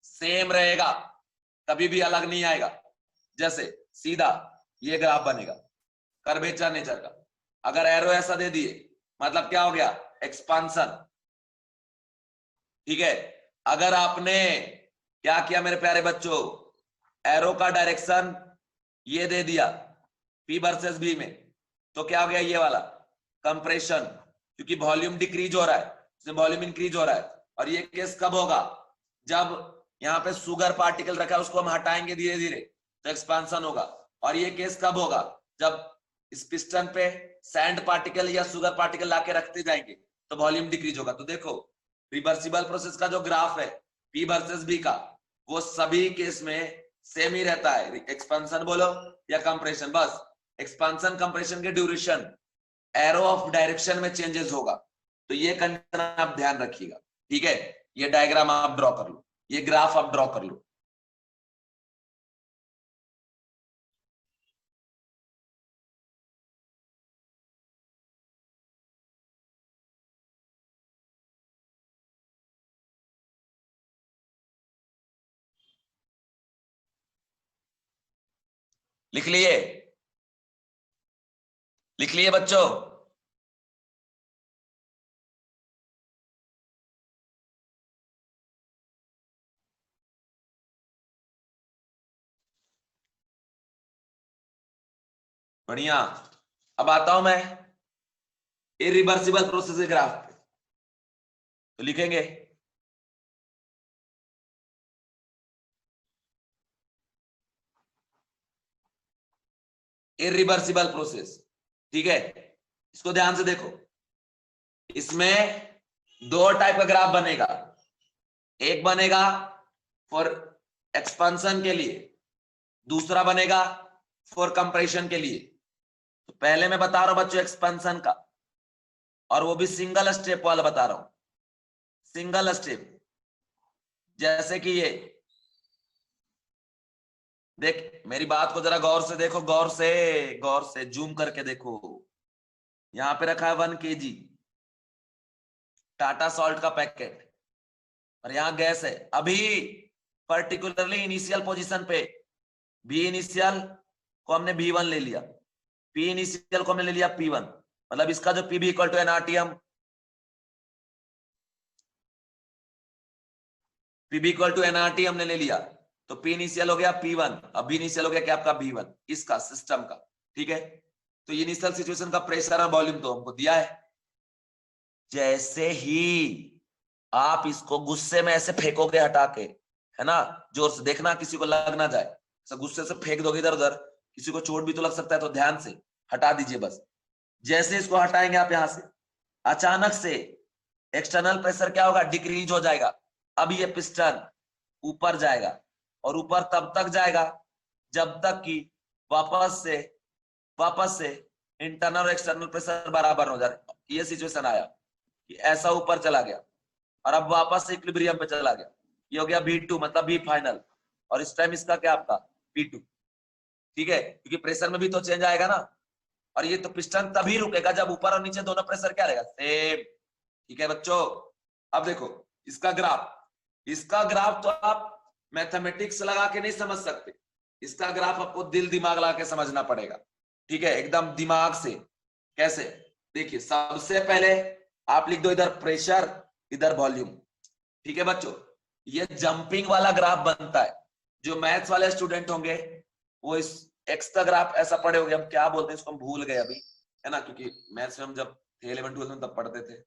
सेम रहेगा, कभी भी अलग नहीं आएगा। जैसे सीधा ये ग्राफ बनेगा कर्वेचर नेचर का, अगर एरो ऐसा दे दिए मतलब क्या हो गया, एक्सपांसन। ठीक है, अगर आपने क्या किया मेरे प्यारे बच्चों, एरो का डायरेक्शन ये दे दिया P वर्सेस B में, तो क्या हो गया ये वाला कंप्रेशन, क्योंकि वॉल्यूम डिक्रीज हो रहा है, इसमें वॉल्यूम इंक्रीज हो रहा है। और ये केस कब होगा, जब यहाँ पे शुगर पार्टिकल रखा है उसको हम हटाएंगे धीरे धीरे तो एक्सपांसन होगा। और ये केस कब होगा, जब इस पिस्टन पे सैंड पार्टिकल या शुगर पार्टिकल लाके रखते जाएंगे तो वॉल्यूम डिक्रीज होगा। तो देखो रिवर्सिबल प्रोसेस का जो ग्राफ है P वर्सेस B का, वो सभी केस में सेम ही रहता है, एक्सपांसन बोलो या कंप्रेशन, बस एक्सपांसन कंप्रेशन के ड्यूरेशन एरो ऑफ डायरेक्शन में चेंजेस होगा। तो ये कंडीशन आप ध्यान रखिएगा। ठीक है, ये डायग्राम आप ड्रॉ कर लो, ये ग्राफ आप ड्रॉ कर लो। लिख लिए, लिख लिए बच्चों। बढ़िया, अब आता हूं मैं इरिवर्सिबल प्रोसेस के ग्राफ पे, तो लिखेंगे इरिवर्सिबल प्रोसेस। ठीक है, इसको ध्यान से देखो, इसमें दो टाइप का ग्राफ बनेगा, एक बनेगा फॉर एक्सपांसन के लिए, दूसरा बनेगा फॉर कंप्रेशन के लिए। तो पहले मैं बता रहा हूं बच्चों एक्सपेंशन का, और वो भी सिंगल स्टेप वाला बता रहा हूं, सिंगल स्टेप। जैसे कि देख मेरी बात को जरा गौर से देखो, गौर से जूम करके देखो। यहां पे रखा है 1 kg टाटा सॉल्ट का पैकेट, और यहां गैस है। अभी पर्टिकुलरली इनिशियल पोजीशन पे बी इनिशियल को हमने B1 ले लिया, पी इनिशियल को हमने ले लिया P1, मतलब इसका जो PB equal to NRTM, PB equal to NRT हमने ले लिया, तो पी इनिशियल हो गया P1, अब बी इनिशियल हो गया क्या आपका B1, इसका सिस्टम का। ठीक है, तो इनिशियल सिचुएशन का प्रेशर और वॉल्यूम तो हमको दिया है। जैसे ही आप इसको गुस्से में ऐसे फेंकोगे हटा के, है ना, जोर से देखना किसी को लग ना जाए, गुस्से से फेंक दोगे इधर उधर, किसी को चोट भी तो लग सकता है, तो ध्यान से हटा दीजिए बस। जैसे इसको हटाएंगे आप यहां से, अचानक से एक्सटर्नल प्रेशर क्या होगा, डिक्रीज हो जाएगा। अब ये पिस्टन ऊपर जाएगा, और ऊपर तब तक जाएगा जब तक कि वापस से इंटरनल और एक्सटर्नल प्रेशर बराबर हो जाए। ये सिचुएशन आया कि ऐसा ऊपर चला गया और अब वापस से इक्विलिब्रियम पे चला गया, ये हो गया V2 मतलब बी फाइनल, और इस टाइम इसका क्या आपका P2। ठीक है, क्योंकि प्रेशर में भी तो चेंज आएगा ना, और ये तो पिस्टन तभी रुकेगा जब ऊपर और नीचे दोनों प्रेशर क्या रहेगा, सेम। ठीक है बच्चों, अब देखो इसका ग्राफ तो आप मैथमेटिक्स लगा के नहीं समझ सकते, इसका ग्राफ आपको दिल दिमाग लगा के समझना पड़ेगा। ठीक है, एकदम दिमाग से। कैसे, देखिए सबसे पहले आप लिख दो इधर प्रेशर इधर वॉल्यूम। ठीक है बच्चों, ये जंपिंग वाला ग्राफ बनता है। जो मैथ्स वाले स्टूडेंट होंगे वो इस एक्स का ग्राफ ऐसा पढ़े होंगे, हम क्या बोलते हैं इसको हम भूल गए अभी, है ना, क्योंकि मैथ्स में हम जब 11th-12th में तब पढ़ते थे।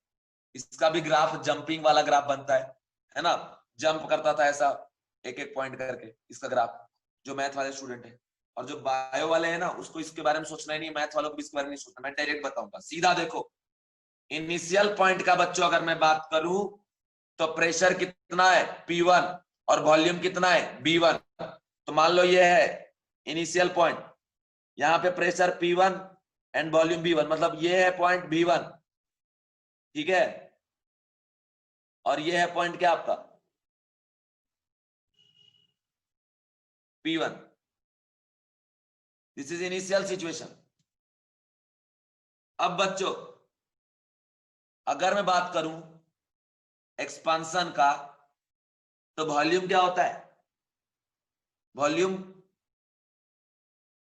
इसका भी ग्राफ जंपिंग वाला ग्राफ बनता है ना, जंप करता था ऐसा एक एक पॉइंट करके इसका ग्राफ, जो मैथ वाले स्टूडेंट है। और जो बायो वाले हैं ना, उसको इसके बारे में सोचना ही नहीं, मैथ वालों को भी इसके बारे में नहीं सोचना, मैं डायरेक्ट बताऊंगा सीधा। देखो इनिशियल पॉइंट का बच्चों अगर मैं बात करूं तो प्रेशर कितना है P1 और वॉल्यूम कितना है B1। तो मान लो ये है इनिशियल पॉइंट, यहां पे pressure P1 and volume B1, मतलब ये है पॉइंट B1। ठीक है, और ये है पॉइंट क्या आपका P1। This is initial situation. अब बच्चों अगर मैं बात करूं एक्सपांशन का, तो वॉल्यूम क्या होता है, वॉल्यूम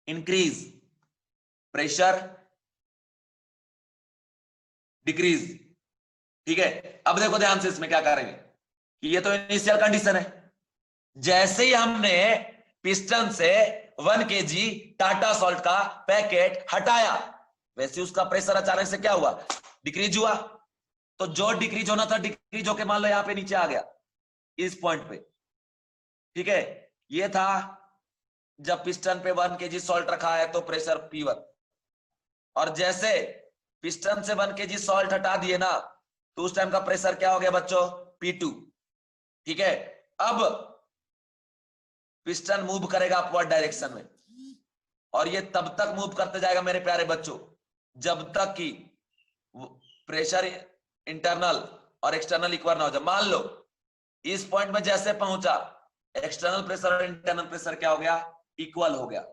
इंक्रीज, प्रेशर डिक्रीज। ठीक है, अब देखो ध्यान से इसमें क्या करेंगे कि ये तो इनिशियल कंडीशन है। जैसे ही हमने पिस्टन से 1 kg टाटा सॉल्ट का पैकेट हटाया, वैसे उसका प्रेशर अचानक से क्या हुआ, डिक्रीज हुआ। तो जो डिक्रीज होना था डिक्रीज होके मान लो यहां पे नीचे आ गया इस पॉइंट पे। ठीक है, ये था जब पिस्टन पे 1 kg सॉल्ट रखा है तो प्रेशर P1, और जैसे पिस्टन से 1 kg सॉल्ट हटा दिए ना, तो उस टाइम का प्रेशर क्या हो गया बच्चों, P2। ठीक है, अब पिस्टन मूव करेगा अपवर्ड डायरेक्शन में, और ये तब तक मूव करते जाएगा मेरे प्यारे बच्चों जब तक कि प्रेशर इंटरनल और एक्सटर्नल इक्वल ना हो जाए। मान लो इस पॉइंट में जैसे पहुंचा, एक्सटर्नल प्रेशर और इंटरनल प्रेशर क्या हो गया, इक्वल हो गया।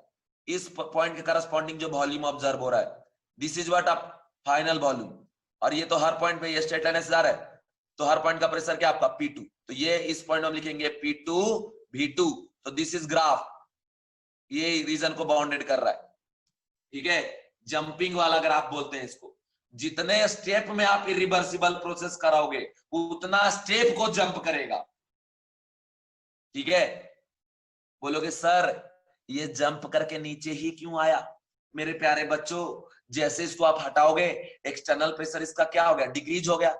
इस पॉइंट के करस्पॉन्डिंग जो वॉल्यूम ऑब्जर्व हो रहा है, दिस इज व्हाट आप फाइनल वॉल्यूम। और ये तो हर पॉइंट पे ये स्ट्रेट लाइन से जा रहा है, तो हर पॉइंट का प्रेशर क्या आपका P2। तो ये इस पॉइंट में हम लिखेंगे P2 V2। तो दिस इज ग्राफ, ये रीजन को बाउंडेड कर रहा है। ठीक है, जंपिंग वाला ग्राफ बोलते हैं इसको। जितने स्टेप में आप इरिवर्सिबल प्रोसेस कराओगे उतना स्टेप को जंप करेगा। ठीक है, बोलोगे सर ये जंप करके नीचे ही क्यों आया, मेरे प्यारे बच्चों जैसे इसको आप हटाओगे एक्सटर्नल प्रेशर इसका क्या हो गया, डिक्रीज हो गया।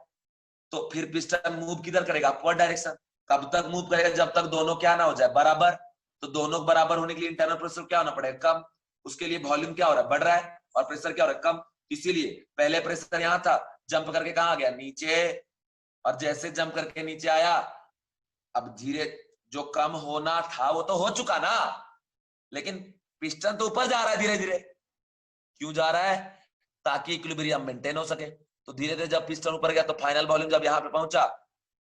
तो फिर पिस्टन मूव किधर करेगा, अपवर्ड डायरेक्शन। कब तक मूव करेगा, जब तक दोनों क्या ना हो जाए, बराबर। तो दोनों बराबर होने के लिए इंटरनल प्रेशर क्या होना पड़ेगा, कम। उसके लिए वॉल्यूम क्या हो रहा है, बढ़ रहा है, और प्रेशर क्या हो रहा है, कम। इसीलिए पहले प्रेशर यहां था, जंप करके कहां गया, नीचे। और जैसे जंप करके नीचे आया, अब धीरे जो कम होना था वो तो हो चुका ना, लेकिन पिस्टन तो ऊपर जा रहा है धीरे धीरे। क्यों जा रहा है, ताकि इक्विलिब्रियम मेंटेन हो सके। तो धीरे धीरे जब पिस्टन ऊपर गया तो फाइनल वॉल्यूम जब यहाँ पे पहुंचा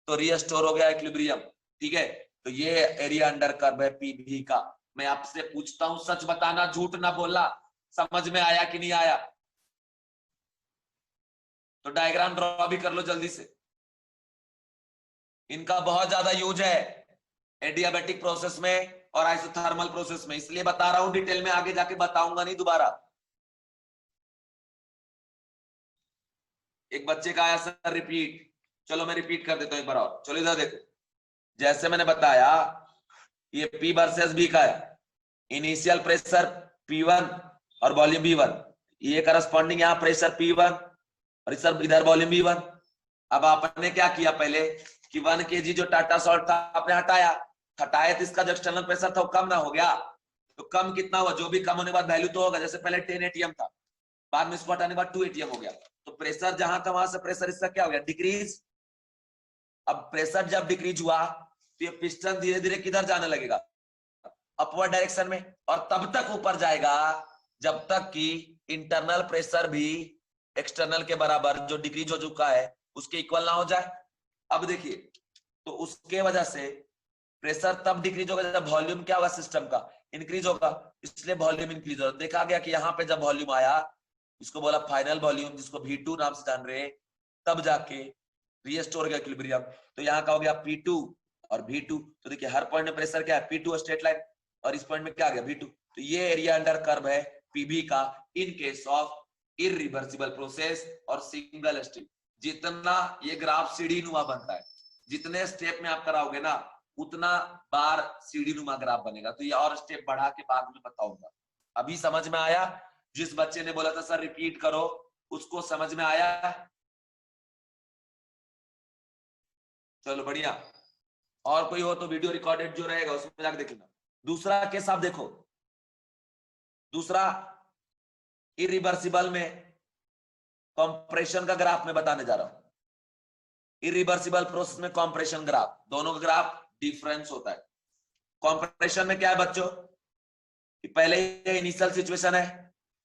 तो रीस्टोर हो गया इक्विलिब्रियम। ठीक है, तो ये एरिया अंडर कर्व है पीवी का। मैं आपसे पूछता हूं, सच बताना, झूठ ना बोलना। समझ में आया कि नहीं आया? तो डायग्राम ड्रॉ भी कर लो जल्दी से। इनका बहुत ज्यादा यूज है एडियाबेटिक प्रोसेस में और आइसोथर्मल प्रोसेस में, इसलिए बता रहा हूं डिटेल में, आगे जाके बताऊंगा नहीं दोबारा। एक बच्चे का आया सर रिपीट, चलो मैं रिपीट कर देता हूं एक बार और। चलो इधर देखो, जैसे मैंने बताया ये P वर्सेस B का है, इनिशियल प्रेशर P1 और वॉल्यूम V1, ये करस्पॉन्डिंग यहाँ प्रेशर P1 और सर इधर वॉल्यूम V1। अब आपने क्या किया पहले कि 1 kg जो टाटा सॉल्ट था आपने हटाया, हटाए तो इसका जो एक्सटर्नल प्रेशर था वो कम ना हो गया? तो कम कितना हुआ? जो भी कम होने के बाद वैल्यू तो होगा, जैसे पहले 10 atm था, बाद में इसको हटाने के बाद 2 atm हो गया, तो प्रेशर जहां था वहां से प्रेशर इसका क्या हो गया? डिक्रीज। अब प्रेशर जब डिक्रीज हुआ तो ये पिस्टन धीरे धीरे किधर जाने लगेगा? अपवर्ड डायरेक्शन में, और तब तक ऊपर जाएगा जब तक कि इंटरनल प्रेशर भी एक्सटर्नल के बराबर जो डिक्रीज हो चुका है उसके इक्वल ना हो जाए। अब देखिए, तो उसके वजह से प्रेशर तब डिक्रीज होगा जब वॉल्यूम क्या होगा? सिस्टम का इंक्रीज होगा, इसलिए वॉल्यूम इंक्रीज होगा। देखा गया कि यहाँ पे जब वॉल्यूम आया, इसको बोला फाइनल वॉल्यूम, जिसको V2 नाम से जान रहे, तब जाके रीस्टोर गया इक्विलिब्रियम। तो यहाँ का हो गया P2 और V2। तो देखिए हर पॉइंट में प्रेशर क्या है? P2 स्ट्रेट लाइन, और इस पॉइंट में क्या आ गया? V2। तो ये एरिया अंडर कर्व है PB का इन केस ऑफ इरिवर्सिबल प्रोसेस और सिंगल स्टेप। जितना ये ग्राफ सीढ़ी नुमा बनता है, जितने स्टेप में आप कराओगे ना उतना बार सीढ़ी नुमा ग्राफ बनेगा। तो ये और स्टेप बढ़ा के बाद में बताऊंगा। अभी समझ में आया? जिस बच्चे ने बोला था सर रिपीट करो, उसको समझ में आया? चलो बढ़िया। और कोई हो तो वीडियो रिकॉर्डेड जो रहेगा उसमें जाकर देख लेना। दूसरा केस आप देखो, दूसरा इरिवर्सिबल में कंप्रेशन का ग्राफ में बताने जा रहा हूं। इरिवर्सिबल प्रोसेस में कंप्रेशन ग्राफ, दोनों का ग्राफ डिफरेंस होता है। कंप्रेशन में क्या है बच्चों कि पहले ये इनिशियल सिचुएशन है,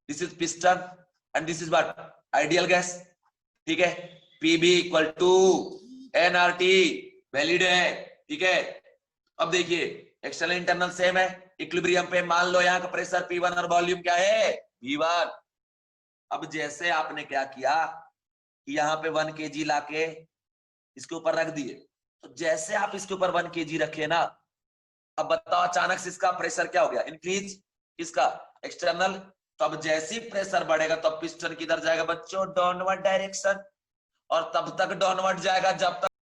this is piston and this is what? Ideal gas, ठीक है। PB equal to NRT, valid है, ठीक है। अब देखिए एक्सटर्नल इंटरनल सेम है, इक्विलिब्रियम पे मान लो यहाँ का प्रेशर P1 और वॉल्यूम क्या है? V1। अब जैसे आपने क्या किया कि यहाँ पे 1 kg लाके इसके ऊपर रख दिए, तो जैसे आप इसके ऊपर 1 kg रखे ना, अब बताओ अचानक से इसका प्रेशर क्या हो गया? इंक्रीज। किसका? एक्सटर्नल। तो अब जैसे ही प्रेशर बढ़ेगा तो पिस्टन किधर जाएगा बच्चों? Downward direction. और तब तक डाउनवर्ड जाएगा जब तक